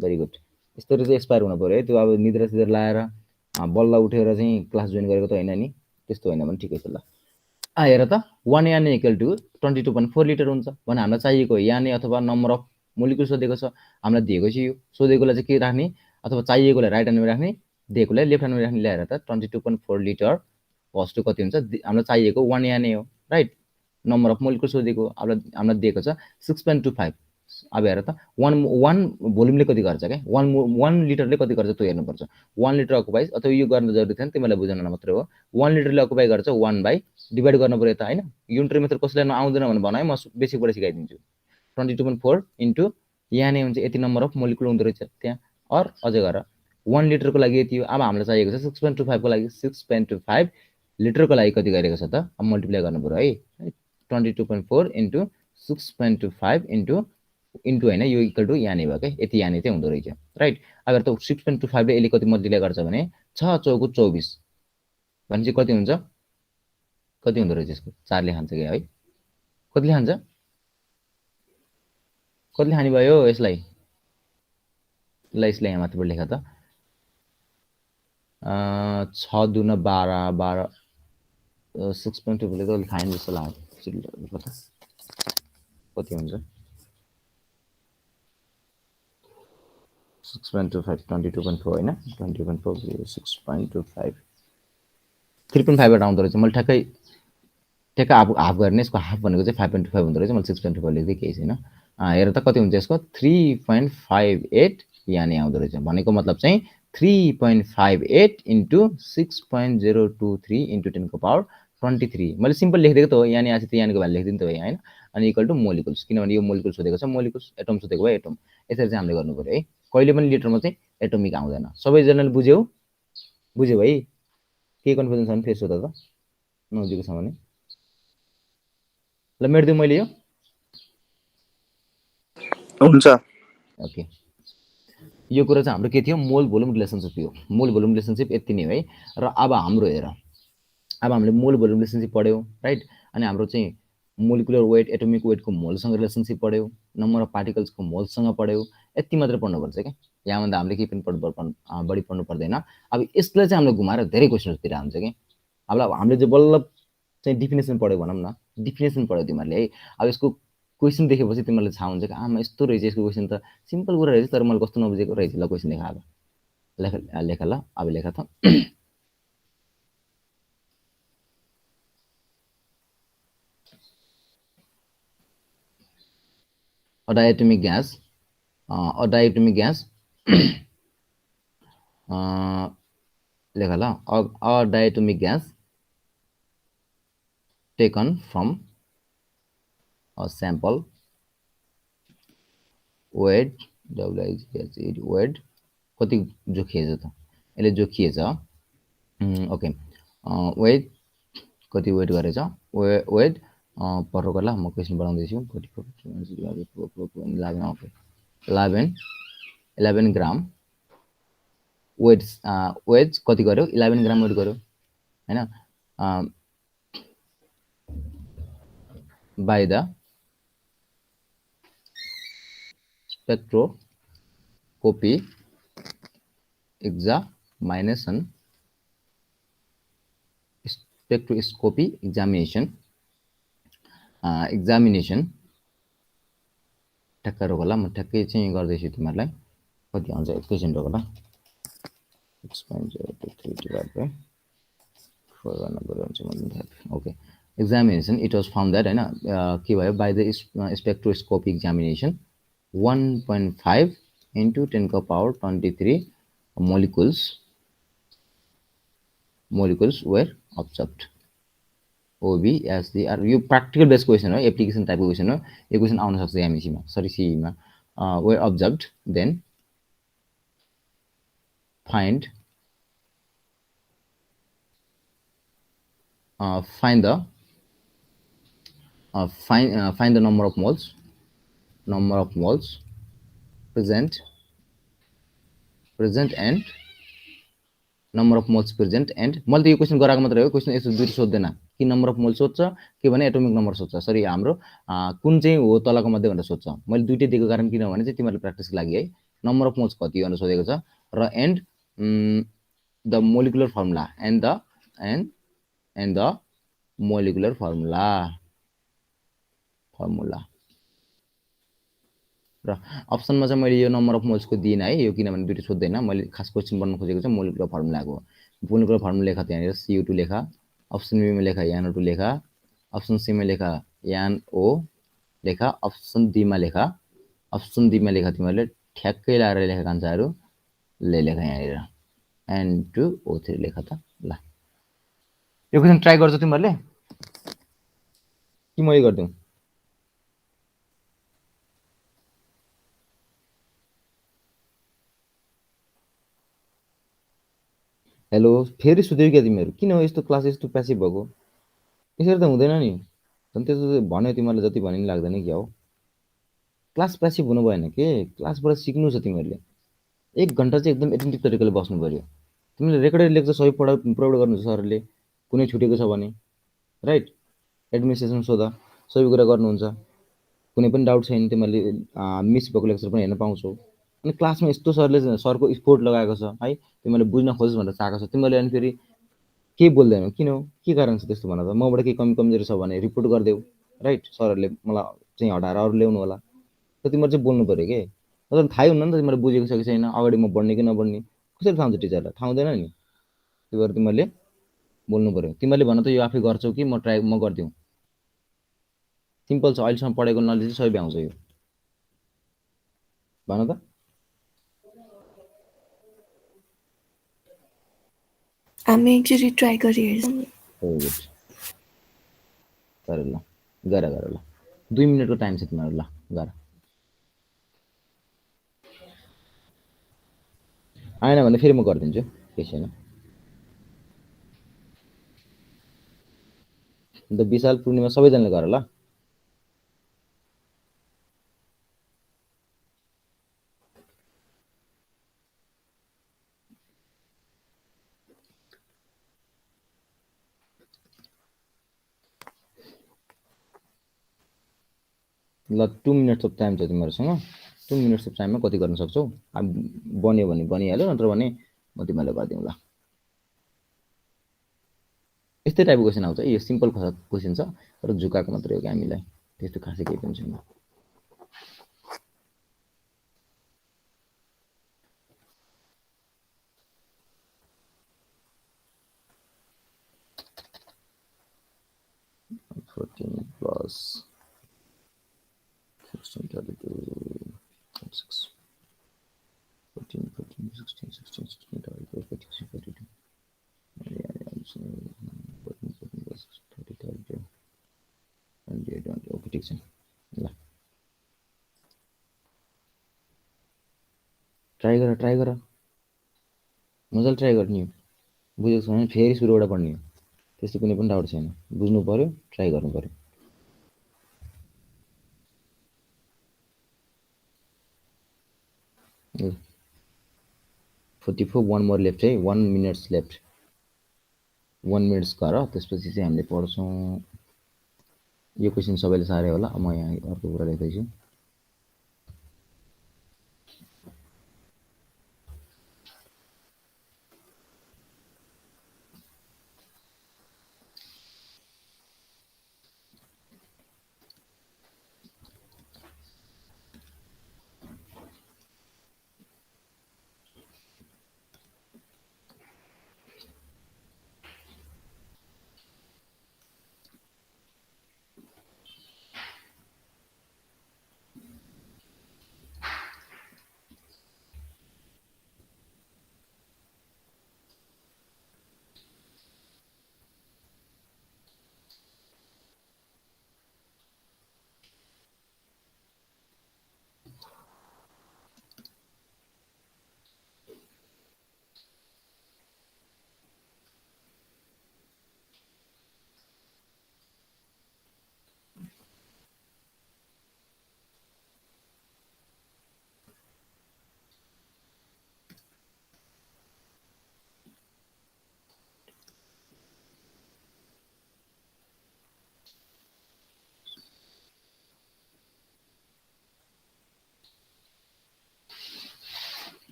Very good. यस्तरी चाहिँ एक्सपायर हुनु पर्यो है, त्यो अब निद्रा सिद्रा लाएर बल्ल उठेर चाहिँ क्लास जोइन गरेको त होइन नि, त्यस्तो होइन भने ठिकै छ। ल हेर त, 1 याने इक्वल टु 22.4 लिटर हुन्छ भने हामीलाई चाहिएको याने अथवा नम्बर अफ मोलिकुल सोधेको छ, हामीलाई दिएको छ यो, सोधेकोलाई चाहिँ के राख्ने, अथवा चाहिएकोलाई राइट ह्यान्डमा राख्ने, दिएकोलाई लेफ्ट ह्यान्डमा राख्ने। ल्याएर त 22.4 लिटर कस्ट कति हुन्छ, हामीलाई चाहिएको 1 याने हो, राइट। नम्बर अफ मोलिकुल सोधेको, हामीलाई दिएको छ 6.25। अब हेर त, 1 भोल्युमले कति गर्छ क्या, 1 लिटरले कति गर्छ त्यो हेर्नुपर्छ। 1 लिटर अकुपाइज, अथवा यो गर्न जरुरी छैन, तिमीलाई बुझाउन मात्रै हो। 1 लिटरले अकुपाइ गर्छ 1 बाई डिभाइड गर्नु पर्यो त होइन। युनिटरी मेथड कसैलाई आउँदैन भने भन है, म बेसिकबाट सिकाइदिन्छु। 22.4 इन्टु यहाँ नै हुन्छ यति नम्बर अफ मोलिकुल हुँदो रहेछ त्यहाँ, अर अझै गर 1 लिटरको लागि यति हो। अब हामीलाई चाहिएको छ 6.25 को लागि, 6.25 लिटरको लागि कति गरेको छ त, अब मल्टिप्लाई गर्नु पर्यो है। 22.4 इन्टु 6.25 इन्टु होइन, यो इक्वल टु याने भयो क्या, यति याने चाहिँ हुँदो रहेछ, राइट। अगर त 6.25 ले यसले कति मल्टिप्लाई गर्छ भने 6 चौको 24 भनेपछि कति हुन्छ, कति हुँदो रहेछ यसको, 4 ले खान्छ क्या है, कतिले खान्छ, कतिले खाने भयो यसलाई। ल यसलाई यहाँ माथिबाट लेख त, 6 दुना 12, 6.25 ले त अलि खाइन जस्तो लाग्यो, कति हुन्छ 6.25 22.4 होइन, 20.4 6.25 3.5बाट आउँदो रहेछ। मैले ठ्याक्कै हाफ गर्ने, यसको हाफ भनेको चाहिँ 5.25 हुँदो रहेछ, मैले 6.25 लेख्दै केही छैन। हेर त कति हुन्छ यसको, 3.58 याने आउँदो रहेछ, भनेको मतलब चाहिँ 3.58 इन्टु 6.023 इन्टु 10 को पावर 23। मैले सिम्पल लेखिदिएको त हो, याने आएपछि त यानेको भ्यालु लेखिदिनु त भयो होइन, अनि इक्वल टु मोलिकुल्स, किनभने यो मोलिकुल सोधेको छ, मोलिकुल्स एटम सोधेको भए एटम। यसरी चाहिँ हामीले गर्नु पर्यो है, कहिले पनि लिटरमा चाहिँ एटोमिक आउँदैन। सबैजनाले बुझ्यौ भाइ? के कन्फ्युजन छ भने फेस सोध त नजिक छ भने। ल मेट्दिउँ मैले यो? हुन्छ। ओके, यो कुरा चाहिँ हाम्रो के थियो? मोल भोल्युम रिलेसनसिप थियो। मोल भोल्युम रिलेसनसिप यति नै है। र अब हाम्रो हेर, अब हामीले मोल भोल्युम रिलेसनसिप पढ्यौँ, राइट? अनि हाम्रो चाहिँ मोलिकुलर वेट, एटोमिक वेटको मोलसँग रिलेसनसिप पढ्यौँ, नम्बर अफ पार्टिकल्सको मोलसँग पढ्यौँ। यति मात्रै पढ्नुपर्छ क्या, यहाँभन्दा हामीले केही पनि बढी पढ्नु पर्दैन। अब यसलाई चाहिँ हामीले घुमाएर धेरै क्वेसनतिर आउँछ क्या। अब हामीले चाहिँ बल्ल चाहिँ डिफिनेसन पढ्यो भनौँ न, डिफिनेसन पढ्यो तिमीहरूले है। अब यसको क्वेसन देखेपछि तिमीहरूले थाहा हुन्छ कि आमा यस्तो रहेछ, यसको क्वेसन त सिम्पल कुरा रहेछ, तर मैले कस्तो नबुझेको रहेछ। ल क्वेसन लेखा, अब लेख ल, अब लेख त। A diatomic gas, लेख ल, a diatomic gas taken from a sample weight, weight कति जोखिएछ त? यसले जोखिएछ, ओके, वेट कति वेट गरेछ? वेट पर्को ल, म क्वेसन बनाउँदैछु। 11 ग्राम वेट, वेट कति गर्यो? 11 ग्राम वेट गर्यो हैन? By the spectroscopy examination, spectroscopy examination, ठ्याक्क रोक ल, म ठ्याक्कै चाहिँ गर्दैछु तिमीहरूलाई। कति आउँछ एकैछिन रोक ल। 6.023 divided by 4 गर्नु पर्यो हुन्छ। Okay, examination, it was found that हैन के भयो? by the spectroscopy examination 1.5 into 10 को power 23 molecules were observed. OBSDR, यो practical based question हो, एप्लिकेसन टाइपको क्वेसन हो। यो क्वेसन आउन सक्छ एमएसीमा, sorry सीईमा। were observed, then find the number of moles present and number of moles present and, मैले त यो क्वेसन गराएको मात्रै हो, क्वेसन यसो दुई सोध्दैन कि नम्बर अफ मोल सोध्छ के भने एटोमिक नम्बर सोध्छ। सरी, हाम्रो कुन चाहिँ हो तलको मध्ये भनेर सोध्छ। मैले दुईटै दिएको कारण किनभने चाहिँ तिमीहरूले प्र्याक्टिसको लागि है, नम्बर अफ मोल्स कति भनेर सोधेको छ, र and the molecular formula, and the molecular formula र अप्सनमा चाहिँ मैले यो नम्बर अफ मोल्सको दिइनँ है, यो किनभने दुईटै सोध्दैन। मैले खास क्वेसन बनाउन खोजेको चाहिँ मोलिकुलर फर्मुलाको। मोलिकुलर फर्मुला लेखा त्यहाँनिर CO2 लेखा, अप्सन बीमा लेखा NO2 लेखा, अप्सन सीमा लेखा NO लेखा, अप्सन डीमा लेखा तिमीहरूले ठ्याक्कै लाएर लेखेका आन्सरहरू लेखा यहाँनिर N2O3 लेखा त। ल यो क्वेसन ट्राई गर्छौ तिमीहरूले कि मैले गरिदिउँ? हेलो, फेरि सुत्यो क्या तिमीहरू? किन हो यस्तो क्लास यस्तो प्यासिभ भएको? यसरी त हुँदैन नि। झन् त्यस्तो भन्यो तिमीहरूले जति भने नि लाग्दैन क्या हो। क्लास प्यासिभ हुनु भएन के, क्लासबाट सिक्नु छ तिमीहरूले। 1 घन्टा चाहिँ एकदम एटेन्टिभ तरिकाले बस्नु पर्यो। तिमीले रेकर्डेड लेक्चर सबै प्रोभाइड गर्नुहुन्छ सरहरूले, कुनै छुटेको छ भने, राइट? एडमिनिस्ट्रेसन सोध, सबै कुरा गर्नुहुन्छ। कुनै पनि डाउट छैन तिमीहरूले मिस भएको लेक्चर पनि हेर्न पाउँछौ। अनि क्लासमा यस्तो सरको स्पोर्ट लगाएको छ है, तिमीहरूले बुझ्न खोजोस् भनेर चाहेको छ, तिमीहरूले अनि फेरि केही बोल्दैनौ। किन हो? के कारण छ त्यस्तो भन त? मबाट केही कमजोरी छ भने रिपोर्ट गरिदेऊ, राइट? सरहरूले मलाई चाहिँ हटाएर अरू ल्याउनु होला। त तिमीहरू चाहिँ बोल्नु पर्यो के। तर थाहै हुन्न नि त तिमीहरूले बुझेको छ कि छैन, अगाडि म बढ्ने कि नबढ्ने कसरी थाहा हुन्छ टिचरलाई? थाहा हुँदैन नि। तिमीहरूले बोल्नु पर्यो। तिमीहरूले भन त यो आफै गर्छौ कि म गरिदिउँ? सिम्पल छ, अहिलेसम्म पढेको नलेज सबै भ्याउँछ यो। भन त। हामी एकचोटि ट्राई गरिहेर्छौँ। भेरी गुड, गर ल, गर ल। 2 मिनटको टाइम छ तिमीहरू, ल गर। आएन भने फेरि म गरिदिन्छु, केही छैन। अन्त विशाल पूर्णिमा सबैजनाले गर ल। ल 2 मिनट्स अफ टाइम छ तिमीहरूसँग। 2 मिनट्स अफ टाइममा कति गर्न सक्छौ? अब बन्यो भने बनिहाल्यो, नत्र भने म तिमीलाई गरिदिउँ ल। यस्तै टाइपको क्वेसन आउँछ। यो सिम्पल क्वेसन छ तर झुकाएको मात्रै हो कि हामीलाई, त्यस्तो खासै केही पनि छैन। +16 32 6 14 14 16 16 16 32 46 42 ओके ठिक छ ल। ट्राई गर मजाले ट्राई गर्ने हो। बुझेको छ भने फेरि सुरुबाट पढ्ने हो, त्यस्तो कुनै पनि डाउट छैन। बुझ्नु पर्यो, ट्राई गर्नु पर्यो। ल 44 1 मोर लेफ्ट है, 1 मिनट्स लेफ्ट। 1 मिनट्स गर, त्यसपछि चाहिँ हामीले पढ्छौँ। यो क्वेसन सबैले साह्रै होला, म यहाँ अर्को कुरा लेख्दैछु।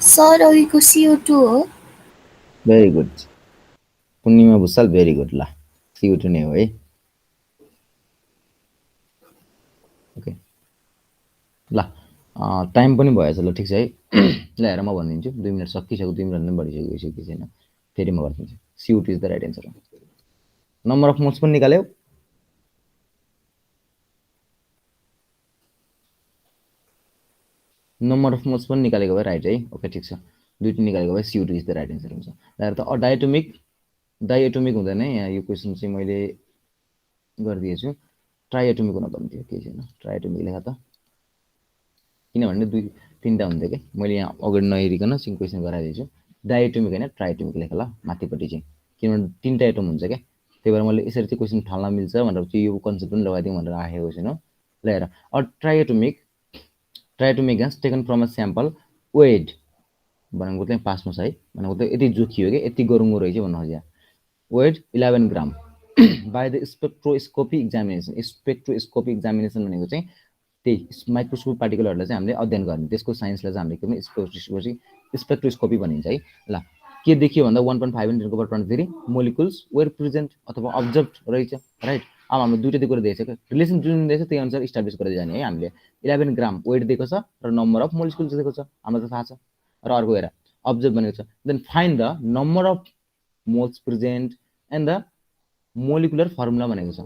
सर अघिको CO2 हो। भेरी गुड पूर्णिमा भुसाल, भेरी गुड। ल CO2 नै हो है। ओके ल टाइम पनि भएछ ल ठिक छ है ल हेर म भनिदिन्छु 2 मिनेट सकिसक्यो 2 मिनेट पनि बढिसक्यो कि छैन फेरि म गरिदिन्छु CO2 is the right answer number of moles पनि निकाल्यो नम्बर अफ मोल्स पनि निकालेको भए राइट है ओके ठिक छ दुईटी निकालेको भए CO2 is the right answer हुन्छ ल हेर त डाइएटोमिक हुँदैन यहाँ यो क्वेसन चाहिँ मैले गरिदिएछु ट्राइएटोमिक हुन पर्ने थियो केही छैन ट्राइएटोमिक लेखा त किनभने दुई तिनवटा हुन्थ्यो कि मैले यहाँ अगाडि नहेरिकन सिङ क्वेसन गराइदिन्छु डाइएटोमिक होइन ट्राइएटोमिक लेख ल माथिपट्टि चाहिँ किनभने तिनवटा एटोम हुन्छ क्या त्यही भएर मैले यसरी चाहिँ क्वेसन फाल्न मिल्छ भनेर चाहिँ यो कन्सेप्ट पनि लगाइदिउँ भनेर आएको क्वेसन हो ल हेर triatomic gas taken from a sample weight भनेको चाहिँ पासमा छ है भनेको त यति जोखियो कि यति गरुङ्गो रहेछ भन्नु खोज्या weight 11 gram by the spectroscopy examination भनेको चाहिँ त्यही माइक्रोस्कोप पार्टिकलहरूलाई चाहिँ हामीले अध्ययन गर्ने त्यसको साइन्सलाई चाहिँ हामीले के भने स्पेक्ट्रोस्कोपी भनिन्छ है ल के देखियो भन्दा 1.5 × 10⁻23 मोलिकुल्स वेयर प्रेजेन्ट अथवा अब्जर्भ रहेछ राइट अब हामीले दुईवटा कुरा दिएको छ क्या रिलेसन जुन दिएको छ त्यही अनुसार इस्टाब्लिस गर्दै जाने है हामीले 11 ग्राम वेट दिएको छ र नम्बर अफ मोलिकुल्स दिएको छ हामीलाई त थाहा छ र अर्को हेर अब्जर्भ भनेको छ then find the number of moles present and the molecular formula भनेको छ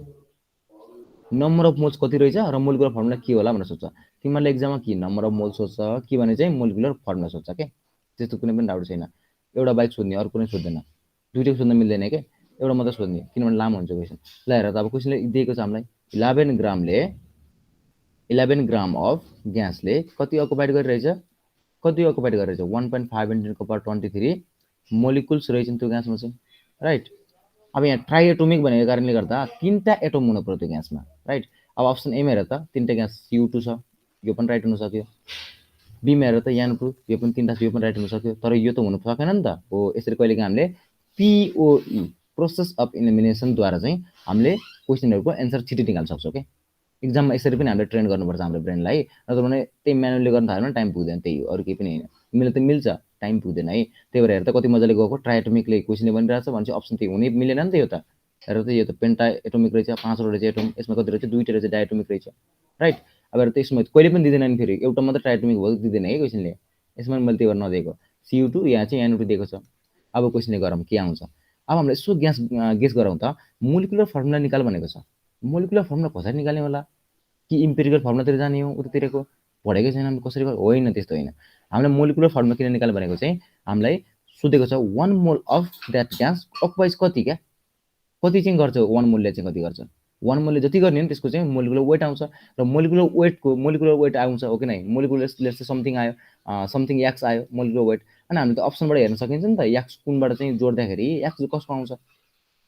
नम्बर अफ मोल्स कति रहेछ र मोलिकुलर फर्मुला के होला भनेर सोध्छ तिमीहरूले एक्जाममा के नम्बर अफ मोल्स सोध्छ कि भने चाहिँ मोलिकुलर फर्मुला सोध्छ के त्यस्तो कुनै पनि डाउट छैन एउटा बाइक सोध्ने अर्को कुनै सोध्दैन दुईटै सोध्न मिल्दैन के एउटा मात्र सोध्ने किनभने लामो हुन्छ क्वेसन ल हेर त अब क्वेसनले दिएको छ हामीलाई 11 ग्राम अफ ग्यासले कति अकुपाइड गरिरहेछ 1.5 × 10⁻23 मोलिकुल्स रहेछ त्यो ग्यासमा चाहिँ राइट अब यहाँ ट्राइएटोमिक भनेको कारणले गर्दा तिनवटा एटोम हुनु पर्यो त्यो ग्यासमा राइट अब अप्सन एमा हेर त तिनवटा ग्यास CO2 छ यो पनि राइट हुन सक्यो बीमा हेर त N2 यो पनि तिनवटा छ यो पनि राइट हुन सक्यो तर यो त हुनु सकेन नि त हो यसरी कहिलेकाहीँ हामीले POE प्रोसेस अफ इलिमिनेसनद्वारा चाहिँ हामीले क्वेसनहरूको एन्सर छिटो निकाल्न सक्छौँ क्या एक्जाममा यसरी पनि हामीले ट्रेन गर्नुपर्छ हाम्रो ब्रेनलाई नत्र भने त्यही म्यानुअली गर्न थाल्यो भने टाइम पुग्दैन त्यही हो अरू केही पनि होइन तिमीलाई त मिल्छ टाइम पुग्दैन है त्यही भएर हेर त कति मजाले गएको ट्राइएटोमिकले क्वेसनले भनिरहेको छ भने चाहिँ अप्सन त्यही हुनै मिलेन नि त यो त हेर त यो त पेन्टा एटोमिक रहेछ 5वटा रहेछ एटोम यसमा कति रहेछ 2टा रहेछ डाइएटोमिक रहेछ राइट अब हेर त यसमा कहिले पनि दिँदैन नि फेरि एउटा मात्र ट्राइएटोमिक भयो दिँदैन है क्वेसनले यसमा मैले त्यही भएर नदिएको CO2 यहाँ चाहिँ N2 दिएको छ अब क्वेसनले गरौँ के आउँछ अब हामीलाई यसो गेस गरौँ त मोलिकुलर फर्मुला निकाल भनेको छ मोलिकुलर फर्मुला कसरी निकाल्ने होला कि इम्पेरिकल फर्मुलातिर जाने हो उतातिरको पढेकै छैन हामीले कसरी होइन त्यस्तो होइन हामीलाई मोलिकुलर फर्मुला किन निकाल्नु भनेको चाहिँ हामीलाई सोधेको छ 1 मोल अफ द्याट ग्यास अक्युपाइज कति क्या कति चाहिँ गर्छ 1 मोलले चाहिँ कति गर्छ 1 मोलले जति गर्ने नि त्यसको चाहिँ मोलिकुलर वेट आउँछ र मोलिकुलर वेट आउँछ हो कि नै मोलिकुलर लेट्स समथिङ आयो समथिङ एक्स आयो मोलिकुलर वेट अनि हामीले त अप्सनबाट हेर्न सकिन्छ नि त एक्स कुनबाट चाहिँ जोड्दाखेरि एक्स कसको आउँछ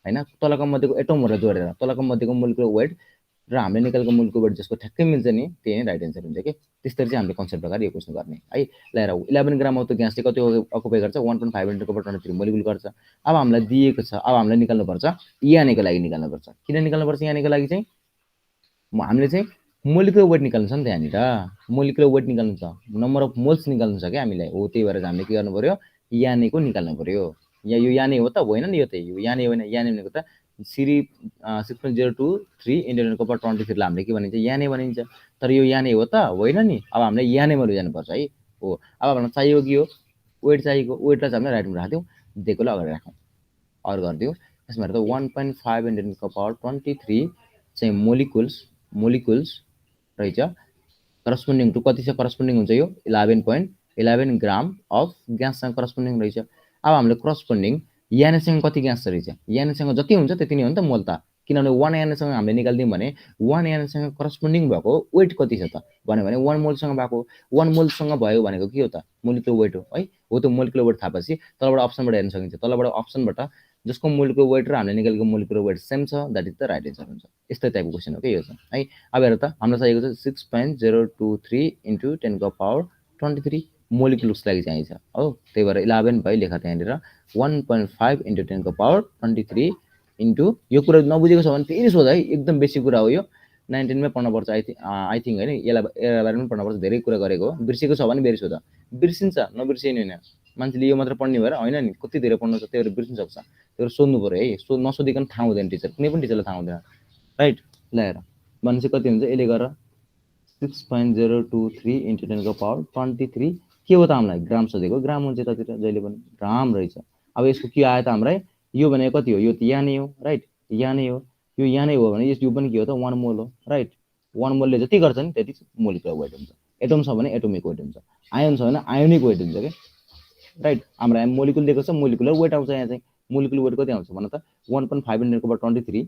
हैन तलको मध्येको एटमहरुलाई जोडेर तलको मध्येको मोलिकुलर वेट र हामीले निकालेको मोलिकुलर वेट जसको ठ्याक्कै मिल्छ नि त्यही नै राइट एन्सर हुन्छ के त्यसरी चाहिँ हामीले कन्सेप्ट लगाएर यो क्वेसन गर्ने है ल हेर 11 ग्राम अफ द ग्यासले कति अकुपाई गर्छ 1.5 × 10⁻23 मोलिकुल गर्छ अब हामीलाई दिएको छ अब हामीलाई निकाल्नु पर्छ यानेको लागि निकाल्नु पर्छ किन निकाल्नु पर्छ यानेको लागि चाहिँ हामीले चाहिँ मोलिकुलर वेट निकाल्नु छ नि त यहाँनिर मोलिकुलर वेट निकाल्नु छ नम्बर अफ मोल्स निकाल्नु छ क्या हामीलाई हो त्यही भएर हामीले के गर्नु पर्यो यानेको निकाल्नु पर्यो या यो याने हो त होइन नि यो त यो याने होइन याने भनेको त 6.023 × 10⁻23 लाई हामीले के भनिन्छ याने भनिन्छ तर यो याने हो त होइन नि अब हामीले यानेमा लैजानुपर्छ है हो अब हामीलाई चाहिएको के हो वेट चाहिएको वेटलाई चाहिँ हामीले राइटमा राखिदिउँ दिएकोलाई अगाडि राखौँ अरू गरिदिउँ यसमा हेर्दा 1.5 × 10⁻23 चाहिँ मोलिकुल्स रहेछ करस्पोन्डिङ टु कति छ करस्पोन्डिङ हुन्छ यो 11.11 ग्राम अफ ग्याससँग करस्पोन्डिङ रहेछ अब हामीले करस्पोन्डिङ यानेसँग कति ग्यास रहेछ यानेसँग जति हुन्छ त्यति नै हो नि त मोल त किनभने 1 यानेसँग हामीले निकाल्दियौँ भने 1 यानेसँग करस्पोन्डिङ भएको वेट कति छ त भन्यो भने 1 मोलसँग भएको 1 मोलसँग भयो भनेको के हो त मोलिकुलर वेट हो त मोलिकुलर वेट थाहा पाएपछि तलबाट अप्सनबाट हेर्न सकिन्छ तलबाट अप्सनबाट जसको मोलिकुलर वेट र हामीले निकालेको मोलिकुलर वेट सेम छ that is the right answer हुन्छ यस्तै टाइपको क्वेसन हो के यो चाहिँ है अब हेर त हामीलाई चाहिएको छ 6.023 × 10⁻23 मोलिकुल्स लागि चाहिन्छ हो त्यही भएर 11 भइ लेखा त्यहाँनिर 1.5 × 10⁻23 इन्टु यो कुरा नबुझेको छ भने फेरि सोध है एकदम बेसिक कुरा हो यो 19 मै पढ्नुपर्छ आई थिङ्क होइन यसलाई बारेमा पढ्नुपर्छ धेरै कुरा गरेको हो बिर्सेको छ भने फेरि सोध बिर्सिन्छ नबिर्सिने होइन मान्छेले यो मात्र पढ्ने भएर होइन नि कति धेरै पढ्नु छ त्यही भएर बिर्सिन सक्छ त्यही भएर सोध्नु पऱ्यो है नसोधिकन थाहा हुँदैन टिचर कुनै पनि टिचरलाई थाहा हुँदैन राइट ल हेर भनेपछि कति हुन्छ यसले गरेर 6.023 into 10 को पावर 23 के हो त हामीलाई ग्राम सोधेको ग्राम हुन्छ यतातिर जहिले पनि ग्राम रहेछ अब यसको के आयो त हामीलाई यो भनेको कति हो यो त यहाँ नै हो राइट यहाँ नै हो यो यहाँ नै हो भने यो पनि के हो त 1 मोल हो राइट 1 मोलले जति गर्छ नि त्यति मोलिकुलर वेट हुन्छ एटम छ भने एटोमिक वेट हुन्छ आयन छ भने आयोनिक वेट हुन्छ के राइट हाम्रो यहाँ मोलिकुल दिएको छ मोलिकुलर वेट आउँछ यहाँ चाहिँ मोलिकुलर वेट कति आउँछ भन त 1.5 into 10 को पावर 23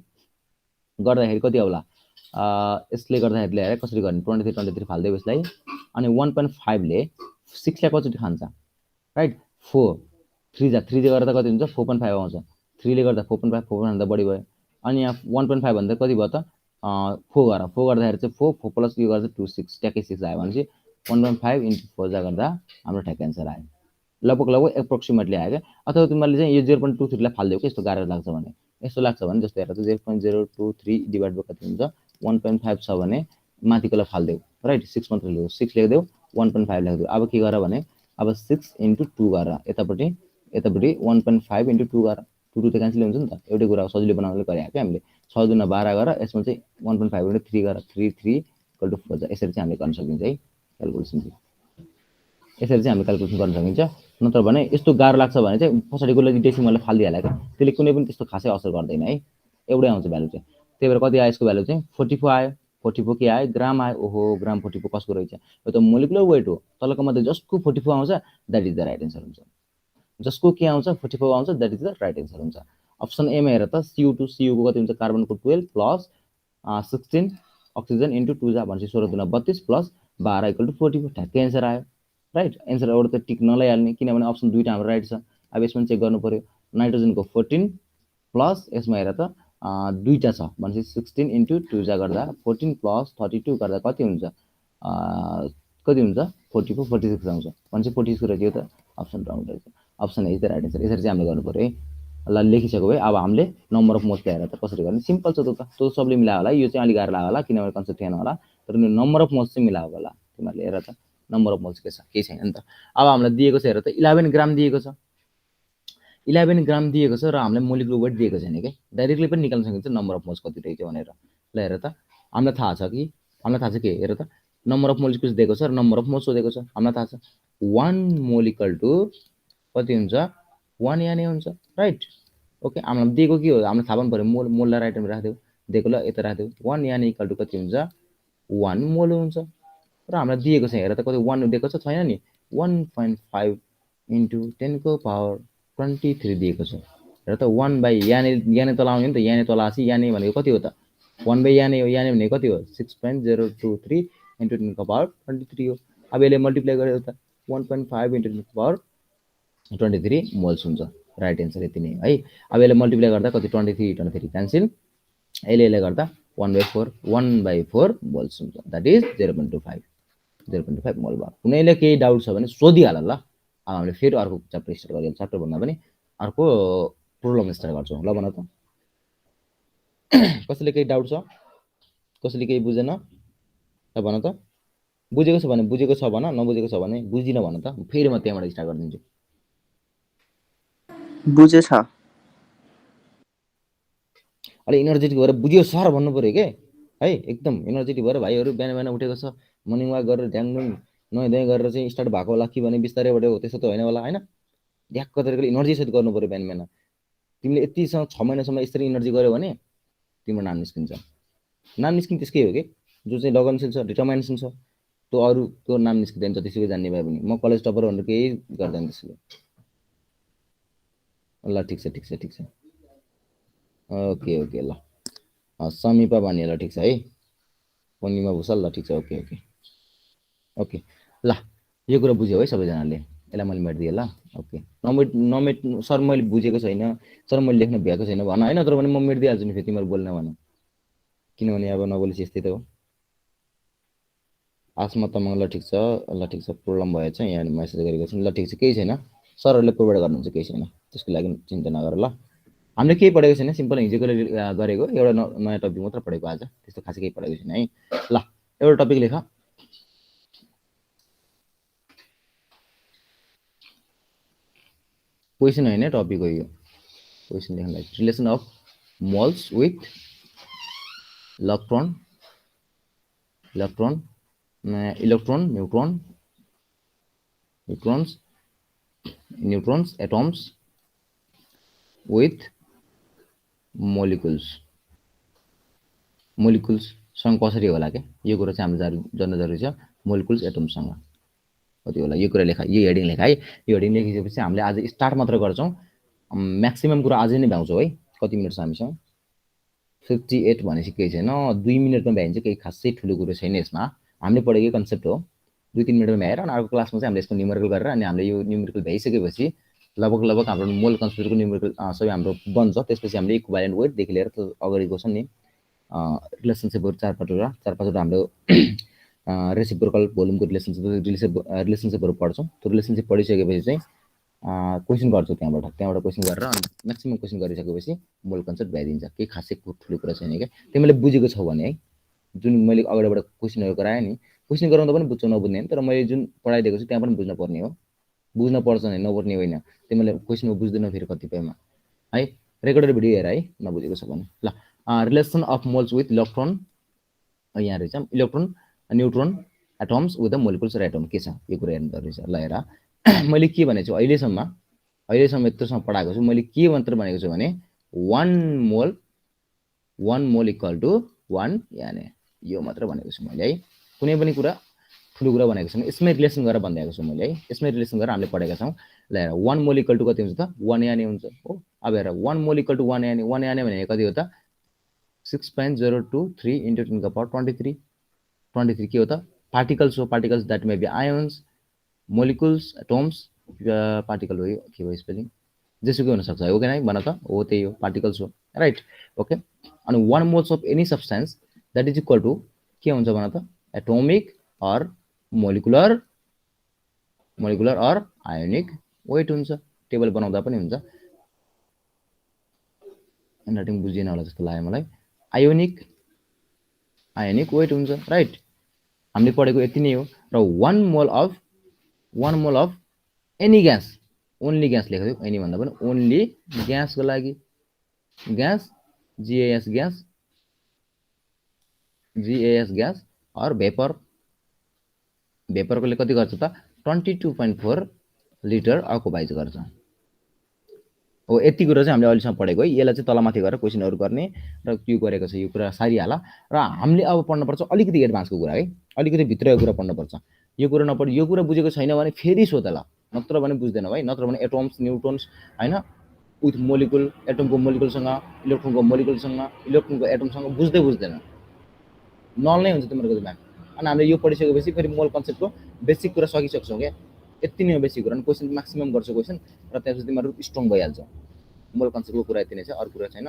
गर्दाखेरि कति आउला यसले गर्दाखेरि हेरे कसरी गर्ने 23 फाल्दै यसलाई अनि 1.5 ले 6 ले कति खान्छ राइट 4 3 जा 3 ले गर्दा कति हुन्छ 4.5 आउँछ 3 ले गर्दा 4.5 भन्दा बढी भयो अनि यहाँ 1.5 भन्दा कति भयो त 4 गर्दाखेरि चाहिँ 4 प्लस यो गर्दा 2 6 ट्याक्कै 6 आयो भनेपछि 1.5 into 4 जा गर्दा हाम्रो ठ्याक्कै आन्सर आयो लगभग एप्रोक्सिमेटली आयो क्या अथवा तिमीले चाहिँ यो 0.23 लाई फाल्दियौ के यस्तो गाह्रो लाग्छ भने यस्तो लाग्छ भने जस्तो हेर 0.023 डिभाइड बाइ कति हुन्छ 1.5 छ भने माथिकोलाई फाल्दियौ राइट 6 मात्र लेख्यौ 6 लेख्दियौ 1.5 लेख्दियौ अब के गर भने अब 6 into 2 गर यतापट्टि 1.5 into 2 गर 2 त क्यान्सल हुन्छ नि त एउटै कुरा सजिलो बनाउनले गरे के हामीले 6 दुना 12 गर यसमा चाहिँ 1.5 into 3 गर 3 3 = 4 यसरी चाहिँ हामीले गर्न सकिन्छ है क्याल्कुलेसन चाहिँ यसरी चाहिँ हामीले क्याल्कुलेसन गर्न सकिन्छ नत्र भने यस्तो गाह्रो लाग्छ भने चाहिँ पछाडिको लागि डेसिमलले फाल्दिहाल्यो क्या त्यसले कुनै पनि त्यस्तो खासै असर गर्दैन है एउटै आउँछ भ्यालु चाहिँ त्यही भएर कति आयो यसको भ्यालु चाहिँ 44 आयो 44 के आयो ग्राम आयो ओहो ग्राम 44 कसको रहेछ यो त मोलिकुलर वेट हो तलको मध्ये जसको 44 आउँछ that is the right answer हुन्छ जसको के आउँछ 44 आउँछ that is the right answer हुन्छ अप्सन ए मा हेर त CO2 को कति हुन्छ कार्बनको 12 प्लस 16 अक्सिजन इन्टु 2 जा भनेपछि 16 दुना 32 प्लस 12 = 44 ठ्याक्कै आन्सर आयो राइट एन्सर एउटा त टिक नलाइहाल्ने किनभने अप्सन दुईटा हाम्रो राइट छ अब यसमा चेक गर्नु पर्यो नाइट्रोजनको 14 प्लस यसमा हेर त दुईटा छ भनेपछि 16 इन्टु 2 जा गर्दा 14 प्लस 32 गर्दा कति हुन्छ 44 46 आउँछ भनेपछि 46 रहेछ यो त अप्सन रङ रहेछ option A is the right answer यसरी चाहिँ हामीले गर्नु पर्यो है ल लेखिसक्यो है अब हामीले नम्बर अफ मोल्स ल्याएर त कसरी गर्ने सिम्पल छ त सबले मिलायो होला यो चाहिँ अलि गाह्रो लाग्यो होला किनभने कन्सेप्ट थिएन होला तर नम्बर अफ मोल्स चाहिँ मिलायो होला तिमीहरूले हेर त नम्बर अफ मोल्स के छ केही छैन नि त अब हामीलाई दिएको छ हेर त 11 ग्राम दिएको छ 11 ग्राम दिएको छ र हामीलाई मोलिकुलर वेट दिएको छैन के डाइरेक्टली पनि निकाल्न सकिन्छ नम्बर अफ मोल्स कति रहेछ भनेर ल हेर त हामीलाई थाहा छ के हेर त नम्बर अफ मोलिकुल्स दिएको छ र नम्बर अफ मोल्स सोधेको छ हामीलाई थाहा छ 1 मोल = कति हुन्छ 1 याने हुन्छ राइट ओके हामीलाई दिएको के हो हामीलाई थाहा पनि पर्यो मोललाई राइट मा राख्दियौ दिएको ल यता राख्दियौ 1 याने = कति हुन्छ 1 मोल हुन्छ र हामीलाई दिएको छ हेर त कति 1 दिएको छ छैन नि 1.5 into 10 को पावर 23 दिएको छ हेर त 1 by याने तल आउने नि त याने तल आसी याने भनेको कति हो त 1 by याने हो याने भनेको कति हो 6.023 into 10 को पावर 23 हो अब यसले मल्टिप्लाई गरेर त 1.5 into 10 को पावर 23 मोल्स हुन्छ राइट आन्सर यति नै है अब यसले मल्टिप्लाई गर्दा कति 23 क्यान्सल यसले गर्दा 1/4 मोल्स हुन्छ दैट इज 0.25 मोल भयो कुनैले केही डाउट छ भने सोधिहाल ल अब हामीले फेरि अर्को च्याप्टर स्टार्ट गरौँ च्याप्टर भन्दा पनि अर्को प्रोब्लम स्टार्ट गर्छौँ ल भन त कसैले केही डाउट छ कसैले केही बुझेन ल भन त बुझेको छ भने नबुझेको छ भने बुझिन भन त फेरि म त्यहाँबाट स्टार्ट गरिदिन्छु बुझेछ अलि इनर्जेटिक भएर बुझ्यो सर भन्नु पर्यो के है एकदम इनर्जेटिक भएर भाइहरू बिहान उठेको छ मर्निङ वाक गरेर ड्याङडुङ नुहाइ धुवाइ गरेर चाहिँ स्टार्ट भएको होला कि भने बिस्तारै बढेको त्यस्तो त होइन होला होइन ढ्याक्क तरिकाले इनर्जी सेट गर्नु पर्यो बिहान तिमीले यतिसँग 6 महिनासम्म यसरी इनर्जी गर्यो भने तिम्रो नाम निस्किन्छ नाम निस्किन्छ त्यसकै हो कि जो चाहिँ लगनशील छ डिटर्मिनेसन छ त्यो अरूको नाम निस्किँदैन जतिसुकै जान्ने भए पनि म कलेज टपर भनेर केही गर्दैन त्यसले ल ठिक छ ओके ल समीपा भन्ने ल ठिक छ है पूर्णिमा भूषाल ल ठिक छ ओके ल यो कुरा बुझ्यो है सबैजनाले यसलाई मैले मेटिदिएँ ल ओके नमेट सर मैले बुझेको छैन सर मैले लेख्न भ्याएको छैन भन होइन तर भने म मेटिदिइहाल्छु नि फेरि तिमीहरू बोल्न भन किनभने अब नबोलेपछि यस्तै त हो आसमा तमाङ ल ठिक छ प्रोब्लम भएछ यहाँ मेसेज गरेको छु ल ठिक छ केही छैन सरहरूले प्रोभाइड गर्नुहुन्छ केही छैन त्यसको लागि चिन्ता नगर ल हामीले केही पढेको छैन सिम्पल हिजोको गरेको एउटा नयाँ टपिक मात्र पढेको आज त्यस्तो खासै केही पढेको छैन है ल एउटा टपिक लेख क्वेसन होइन टपिक हो यो क्वेसन लेख्नलाई relation of moles with electron electron neutrons atoms with molecules सँग कसरी होला के यो कुरा चाहिँ हामीले जान्न जरुरी छ मोलिकुल्स एटम्स सँग कति होला यो कुरा लेखा यो हेडिङ लेखा है यो हेडिङ लेखिसकेपछि हामीले आज स्टार्ट मात्र गर्छौं म्याक्सिमम कुरा आज नै भ्याउँछौं है कति मिनेट छ हामीसँग 58 भनेपछि केही छैन 2 मिनेटमा भ्याइन्छ केही खासै ठुलो कुरा छैन यसमा हामीले पढेको कन्सेप्ट हो 2-3 मिनेटमा भ्याएर अनि अर्को क्लासमा चाहिँ हामीले यसको न्युमेरिकल गरेर अनि हामीले यो न्युमेरिकल भ्याइसकेपछि लगभग हाम्रो मोल कन्सेप्टको न्युमेरिकल सबै हाम्रो बन्छ त्यसपछि हामीले इक्विभ्यालेन्ट वेट देखि लिएर अगाडिको छ नि रिलेसनशिपहरु चार पाँचवटा हाम्रो रेसिप्रोकल भोल्युमको रिलेसनशिपहरु पढ्छौं त्यो रिलेसनशिप पढिसकेपछि चाहिँ क्वेशन गर्छौं त्यहाँबाट क्वेशन गरेर अनि म्याक्सिमम क्वेशन गरिसकेपछि मोल कन्सेप्ट भ्याइदिन्छ केही खासै ठुलो कुरा छैन के तिमीले बुझेको छौ भने है जुन मैले अगाडिबाट क्वेशनहरु गराए नि क्वेशन गराउँदा पनि बुझ्छौ नबुझ्ने हैन तर मैले जुन पढाइदिएको छु त्यहाँ पनि बुझ्न पर्ने हो बुझ्न पर्छ नि नपर्ने होइन तिमीले क्वेशनमा बुझ्दैन फेरि कतिपयमा है रेकर्डेड भिडियो हेर है नबुझेको छ भने ल relation of moles with electron यहाँ रहेछ electron neutron atoms with the molecules र एटम के छ यो कुरा हेर्नु पर्छ ल हेर मैले के भनेको छु अहिलेसम्म यत्रोसम्म पढाएको छु मैले के मात्र भनेको छु भने 1 मोल इक्वल टु 1 याने यो मात्र भनेको छु मैले है कुनै पनि कुरा ठुलो कुरा भनेको छैन यसमै रिलेसन गरेर भनिदिएको छु मैले है यसमै रिलेसन गरेर हामीले पढेका छौं ल हेर 1 मोल इक्वल टु कति हुन्छ त 1 याने हुन्छ हो अब हेर 1 मोल इक्वल टु 1 याने भनेको कति हो त 6.023 into 10 to the power 23 के हो त पार्टिकल्स हो particles that may be ions molecules atoms particle हो के हो स्पेलिङ जेसुकै हुन सक्छ हो कि नै भन त हो त्यही हो पार्टिकल्स हो राइट ओके अनि 1 moles of any substance that is equal to के हुन्छ भन त एटोमिक और मोलिकुलर और आयोनिक वेट हुन्छ टेबल बनाउँदा पनि हुन्छ एन्डाटिङ बुझिएन होला जस्तो लाग्यो मलाई आयोनिक वेट हुन्छ राइट हामीले पढेको यति नै हो र 1 mole of any gas only gas लेख्दै एनी भन्दा पनि ओन्ली ग्यासको लागि ग्यास GAS ग्यास और भेपरकोले कति गर्छ त 22.4 लिटर अकुपाइज गर्छ हो यति कुरा चाहिँ हामीले अहिलेसम्म पढेको है यसलाई चाहिँ तलमाथि गरेर क्वेशनहरु गर्ने र के गरेको छ यो कुरा सारिहाला र हामीले अब पढ्न पर्छ अलिकति एडभान्सको कुरा है अलिकति भित्रको कुरा पढ्न पर्छ यो कुरा नपढ यो कुरा बुझेको छैन भने फेरि सोध ल नत्र भने बुझ्दैन है नत्र भने एटम्स न्यूट्रोन्स हैन विथ मोलिकुल एटमको मोलिकुलसँग इलेक्ट्रोनको मोलिकुलसँग इलेक्ट्रोनको एटमसँग बुझ्दैन नल नै हुन्छ तिम्रो दिमाग अनि हामीले यो पढिसकेपछि फेरि मोल कन्सेप्टको बेसिक कुरा सकिसक्छौं के यति नै हो बेसिक कुरा क्वेशन म्याक्सिमम गर्छ क्वेशन र त्यसपछि तिम्रो स्ट्रङ भइहाल्छ मोल कन्सेप्टको कुरा यति नै छ अरु कुरा छैन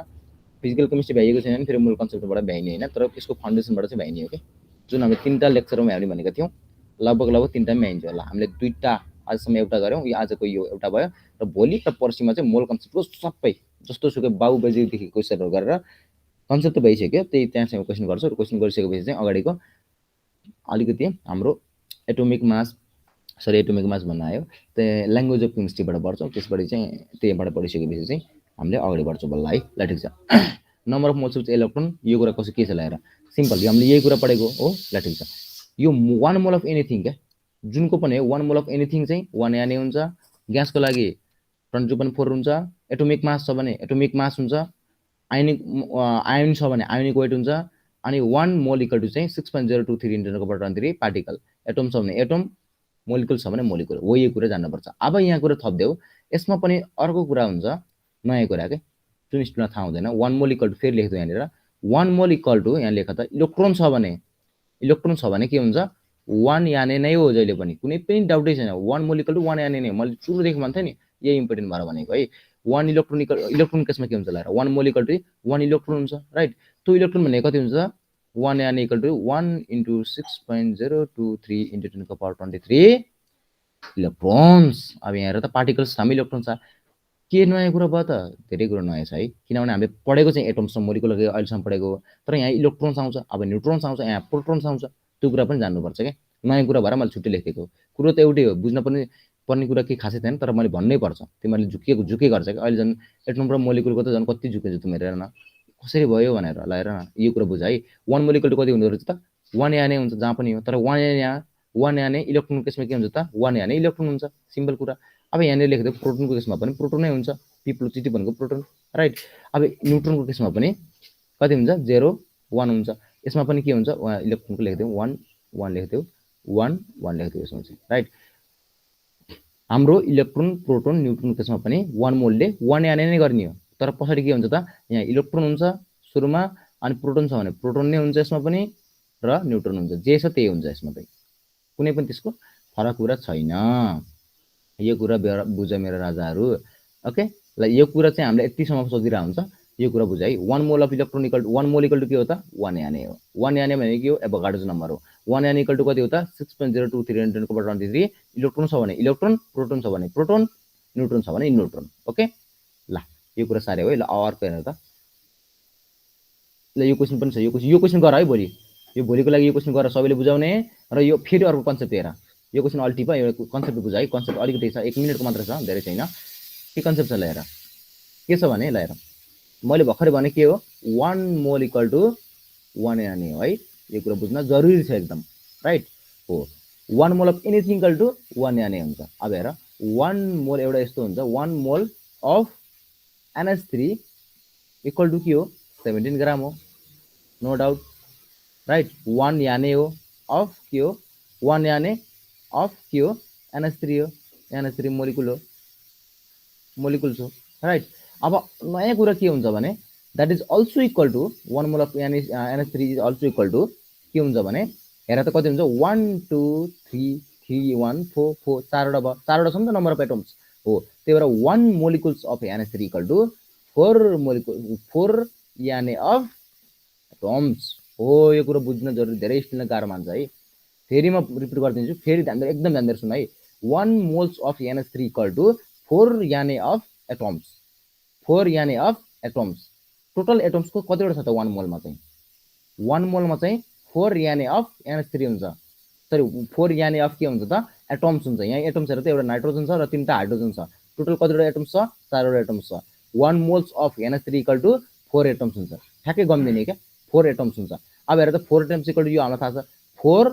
फिजिकल केमिस्ट्री भ्याइएको छैन भने फेरि मोल कन्सेप्टबाट भ्याइने हैन तर यसको फाउन्डेसनबाट चाहिँ भ्याइने हो के जुन हामीले 3टा लेक्चरमा हामीले भनेका थियौं लगभग 3टा भ्याइन्छ होला हामीले 2टा आजसम्म एउटा गर्यौं यो आजको यो एउटा भयो र भोलि र पर्सिमा चाहिँ मोल कन्सेप्टको सबै जस्तो सुकै बाउ बजेदेखि क्वेशनहरु गरेर कन्सेप्ट त भइसक्यो त्यही त्यहाँसम्म क्वेशन गर्छ र क्वेशन गरिसकेपछि चाहिँ अगाडिको अलिकति हाम्रो एटोमिक मास भन्न आयो त्यो ल्याङ्ग्वेज अफ केमिस्ट्रीबाट पढ्छौं त्यसबाट चाहिँ त्यहीबाट पढिसकेपछि चाहिँ हामीले अगाडि बढ्छौं बल्ल है ल ठीक छ number of moles of electron यो कुरा कसो के छ ल हेर सिम्पल हामीले यही कुरा पढेको हो ल ठीक छ यो 1 मोल अफ एनीथिङ के जुनको पनि 1 मोल अफ एनीथिङ चाहिँ 1 याने हुन्छ ग्यासको लागि 22.4 हुन्छ एटोमिक मास छ भने एटोमिक मास हुन्छ आयन छ भने आयोनिक वेट हुन्छ अनि 1 मोल इक्वल टु चाहिँ 6.023 into 10^23 पार्टिकल एटम छ भने एटम मोलिकुल छ भने मोलिकुल हो यो कुरा जान्नुपर्छ अब यहाँ कुरा थप्देऊ यसमा पनि अर्को कुरा हुन्छ नयाँ कुरा के जुन स्टुडेन्टलाई थाहा हुँदैन 1 मोल इक्वल टु फेरि लेख्दै यहाँनिर 1 मोल इक्वल टु यहाँ लेख त इलेक्ट्रोन छ भने के हुन्छ 1 याने नै हो जहिले पनि कुनै पनि डाउटै छैन 1 मोल इक्वल टु 1 याने नै मैले सुरुदेखि भन्थे नि यही इम्पोर्टेन्ट भएर भनेको है 1 इलेक्ट्रोन केसमा के हुन्छ ल 1 मोल इक्वल टु 1 इलेक्ट्रोन हुन्छ राइट त्यो इलेक्ट्रोन भने कति हुन्छ 1 याने equal to 1 into 6.023 into 10^23 electrons अब यहाँ हेर त पार्टिकल्स हामी इलेक्ट्रोन छ के नयाँ कुरा भयो त धेरै कुरा नयाँ छ है किनभने हामीले पढेको चाहिँ एटम्स र मोलिकुल अहिलेसम्म पढेको तर यहाँ इलेक्ट्रोन्स आउँछ अब न्युट्रोन्स आउँछ यहाँ प्रोटोन्स आउँछ त्यो कुरा पनि जान्नुपर्छ के नयाँ कुरा भएर मैले छुट्टै लेखेको कुरो त एउटै हो बुझ्न पर्ने कुरा के खासै छैन तर मैले भन्नै पर्छ तिमीहरूले झुके गर्छ कि अहिले जन एटम र मोलिकुलको त जन कति झुके तिमीहरू हेर न कसरी भयो भनेर ल हेर न यो कुरा बुझ है 1 मोलिकुल कति हुँदो रहेछ त 1 याने हुन्छ जहाँ पनि हो, तर 1 याने इलेक्ट्रोनको केसमा के हुन्छ त 1 याने इलेक्ट्रोन हुन्छ, सिम्पल कुरा। अब यहाँनिर लेख्दै प्रोटोनको केसमा पनि प्रोटोनै हुन्छ, P+T भनेको प्रोटोन, राइट। अब न्युट्रोनको केसमा पनि कति हुन्छ 0 1 हुन्छ, यसमा पनि के हुन्छ इलेक्ट्रोनको लेख्दियौ 1 1 लेख्दियौ 1 1 लेख्दियौ यसमा चाहिँ, राइट। हाम्रो इलेक्ट्रोन प्रोटोन न्युट्रोन केसमा पनि 1 मोलले 1 याने नै गर्ने हो, तर पछाडि के हुन्छ त यहाँ इलेक्ट्रोन हुन्छ सुरुमा अनि प्रोटोन छ भने प्रोटोन नै हुन्छ यसमा पनि र न्युट्रोन हुन्छ, जे छ त्यही हुन्छ यसमा चाहिँ, कुनै पनि त्यसको फरक कुरा छैन। यो कुरा बुझ मेरो राजाहरू, ओके। ल यो कुरा चाहिँ हामीले यतिसम्म सोधिरहेको हुन्छ, यो कुरा बुझ है। 1 mole of electron equal to 1 mole equal to के हो त 1 याने हो। 1 याने भनेको के हो एभोगाड्रोस नम्बर हो। 1 याने इक्वल टु कति हो त 6.023 × 10⁻23 इलेक्ट्रोन छ भने इलेक्ट्रोन, प्रोटोन छ भने प्रोटोन, न्युट्रोन छ भने न्युट्रोन, ओके। ल यो कुरा सारे हो है। ल अर्को हेर्नु त, ल यो क्वेसन पनि छ, यो क्वेसन गर है भोलि, यो भोलिको लागि यो क्वेसन गरेर सबैले बुझाउने र यो फेरि अर्को कन्सेप्ट हेर, यो क्वेसन अल्टिप यो कन्सेप्ट बुझ है। कन्सेप्ट अलिकति छ, 1 मिनेटको मात्र छ, धेरै छैन। के कन्सेप्ट छ ल हेर, के छ भने ल हेर, मैले भर्खरै भने के हो 1 मोल इक्वल टु 1 याने हो है, यो कुरा बुझ्न जरुरी छ एकदम, राइट हो। 1 mole of anything equal to 1 याने हुन्छ। अब हेर 1 मोल एउटा यस्तो हुन्छ 1 mole of NH3 equal to के हो 17 ग्राम हो, नो डाउट, राइट। 1 याने हो अफ के हो 1 याने अफ के हो NH3 हो, NH3 मोलिकुल हो, मोलिकुल्स हो, राइट। अब नयाँ कुरा के हुन्छ भने that is also equal to 1 mole of NH3 is also equal to के हुन्छ भने हेर त कति हुन्छ 1 2 3 3 1 4 4 चारवटा भयो, चारवटा छ नि त नम्बर अफ एटम्स हो, त्यही भएर 1 molecules of NH3 equal to 4 याने अफ एटम्स हो। यो कुरा बुझ्न जरुरी, धेरै स्टुडेन्टले गाह्रो मान्छ है। फेरि म रिपिट गरिदिन्छु, फेरि ध्यान दिएर एकदम ध्यान दिएर सुन है। 1 moles of NH3 equal to 4 याने अफ एटम्स, 4 याने अफ एटम्स। टोटल एटम्सको कतिवटा छ त 1 मोलमा चाहिँ 1 मोलमा चाहिँ 4 याने अफ NH3 हुन्छ, सरी 4 याने अफ के हुन्छ त एटम्स हुन्छ। यहाँ एटम्स हेर त एउटा नाइट्रोजन छ र 3टा हाइड्रोजन छ, टोटल कतिवटा एटम्स छ 4वटा एटम्स छ। 1 moles of NH3 equal to 4 atoms हुन्छ, ठ्याक्कै गम्दिने क्या 4 एटम्स हुन्छ। अब हेर त 4 एटम्स इक्वल टु यो हामीलाई थाहा छ 4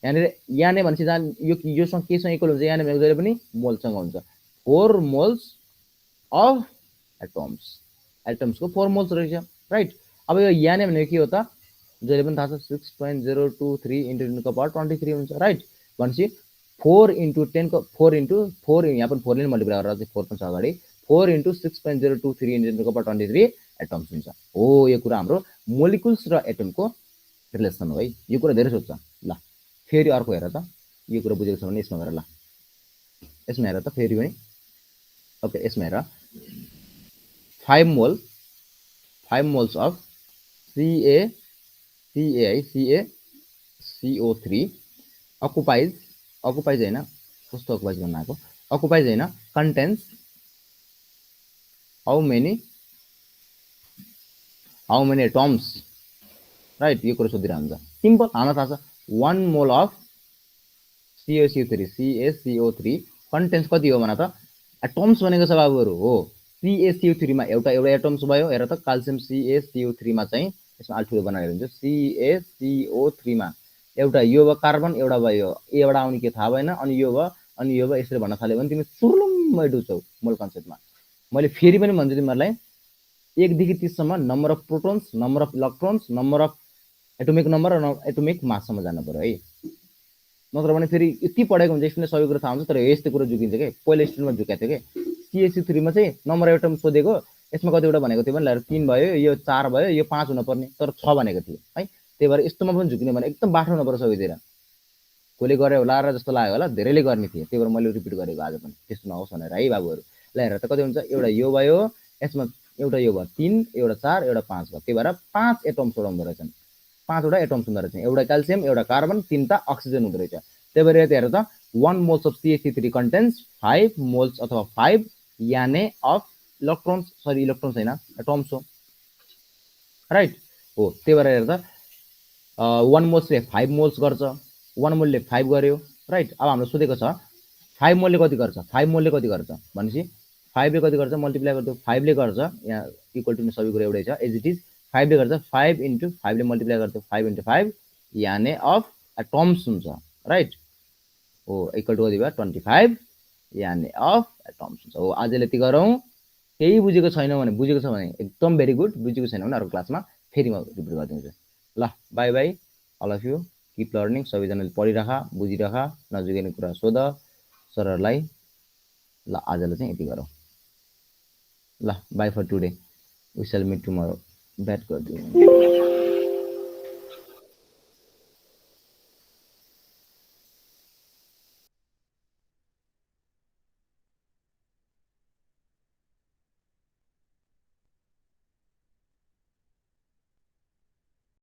यहाँनिर याने भनेपछि जहाँ योसँग केसँग इक्वल हुन्छ याने भनेको जहिले पनि मोलसँग हुन्छ। 4 मोल्स अफ एटम्स, एटम्सको 4 मोल्स रहेछ, राइट। अब यो याने भनेको के हो त जहिले पनि थाहा छ 6.023 × 10⁻23 हुन्छ, राइट। भनेपछि 4 × 10 को 4 × 4 यहाँ पनि 4 ले मल्टिप्लाई गरेर चाहिँ 4 पनि छ अगाडि, 4 × 6.023 × 10⁻23 एटम्स हुन्छ हो। यो कुरा हाम्रो मोलिकुल्स र एटमको रिलेसन हो है, यो कुरा धेरै सोध्छ। ल फेरि अर्को हेर त, यो कुरा बुझेको छ भने यसमा हेर, ल यसमा हेर त फेरि पनि, ओके यसमा हेर 5 मोल्स अफ CaCO3 अकुपाइज हैन, कस्तो अकुपाइज भन्न आएको, अकुपाइज हैन contents how many atoms, right. यो कुरा सोधिरहन्छ हुन्छ, सिम्पल हामीलाई थाहा छ 1 मोल अफ CaCO3 कन्टेन्स कति हो भन त एटम्स भनेको छ बाबुहरु हो। CaCO3 मा एउटा एटम्स भयो, हेर त क्याल्सियम CaCO3 मा चाहिँ यसमा अल्ठुलो बनाएर हुन्छ, CaCO3 मा एउटा यो भयो कार्बन, एउटा भयो एबाट आउने के थाहा भएन, अनि यो भयो यसरी भन्न थाल्यो भने तिमी सुरुलुम्मै डुब्छौ मोल कन्सेप्टमा। मैले फेरि पनि भन्छु तिमीहरुलाई 1 देखि 30 सम्म number of protons, number of electrons, number of atomic number र एटोमिक मास सम्म जानु पर्यो है, नत्र भने फेरि यति पढेको हुन्छ स्टुडेन्टले सबै कुरा थाहा हुन्छ तर यस्तो कुरा झुकिन्छ के। पहिला स्टुडेन्टमा झुकेको थियो के CaC3 मा चाहिँ नम्बर अफ एटम सोधेको, यसमा कतिवटा भनेको थियो भने 3 भयो, यो 4 भयो, यो 5 हुन पर्ने, तर 6 भनेको थियो है। त्यही भएर यस्तोमा पनि झुकिने भने एकदम बाठो हुनु पर्छ सबैतिर, कोले गरे होला र जस्तो लाग्यो होला, धेरैले गर्ने थिए, त्यही भएर मैले रिपिट गरेको आज पनि, त्यस्तो नहोस् भनेर है बाबुहरु। ल हेर त कति हुन्छ, एउटा यो भयो, यसमा एउटा यो भयो 3, एउटा 4, एउटा 5 भयो, त्यही भएर 5 एटम्स हुँदो रहेछन्, 5वटा एटम्स हुँदो रहेछ, एउटा क्याल्सियम, एउटा कार्बन, 3टा अक्सिजन हुँदो रहेछ। त्यही भएर यता हेर त 1 moles of CaC3 contents 5 moles अथवा 5 याने अफ इलेक्ट्रोन्स, सरी इलेक्ट्रोन्स हैन एटम्स हो, राइट हो। त्यही भएर हेर त 1 मोल्सले 5 मोल्स गर्छ, 1 मोलले 5 गर्यो, राइट। अब हामीले सोधेको छ 5 मोलले कति गर्छ, 5 मोलले कति गर्छ भनेपछि 5 ले कति गर्छ मल्टिप्लाई गर्दियौ, 5 ले गर्छ, यहाँ इक्वल टु सबै कुरा एउटै छ एज इट इज, 5 ले गर्छ 5 × 5 ले मल्टिप्लाई गर्दियौ, 5 × 5 याने अफ एटम्स हुन्छ राइट हो इक्वल टु कति भयो 25 याने अफ एटम्स हुन्छ हो आजले यति गरौँ केही बुझेको छैन भने बुझेको छ भने एकदम भेरी गुड बुझेको छैन भने अर्को क्लासमा फेरि म रिपिट गरिदिन्छु ल bye bye all of you keep learning सबैजनाले पढिराख बुझिराख नजुगेने कुरा सोध सरहरूलाई ल आजलाई चाहिँ यति गरौँ ल bye for today we shall meet tomorrow ब्याट गरिदिउँ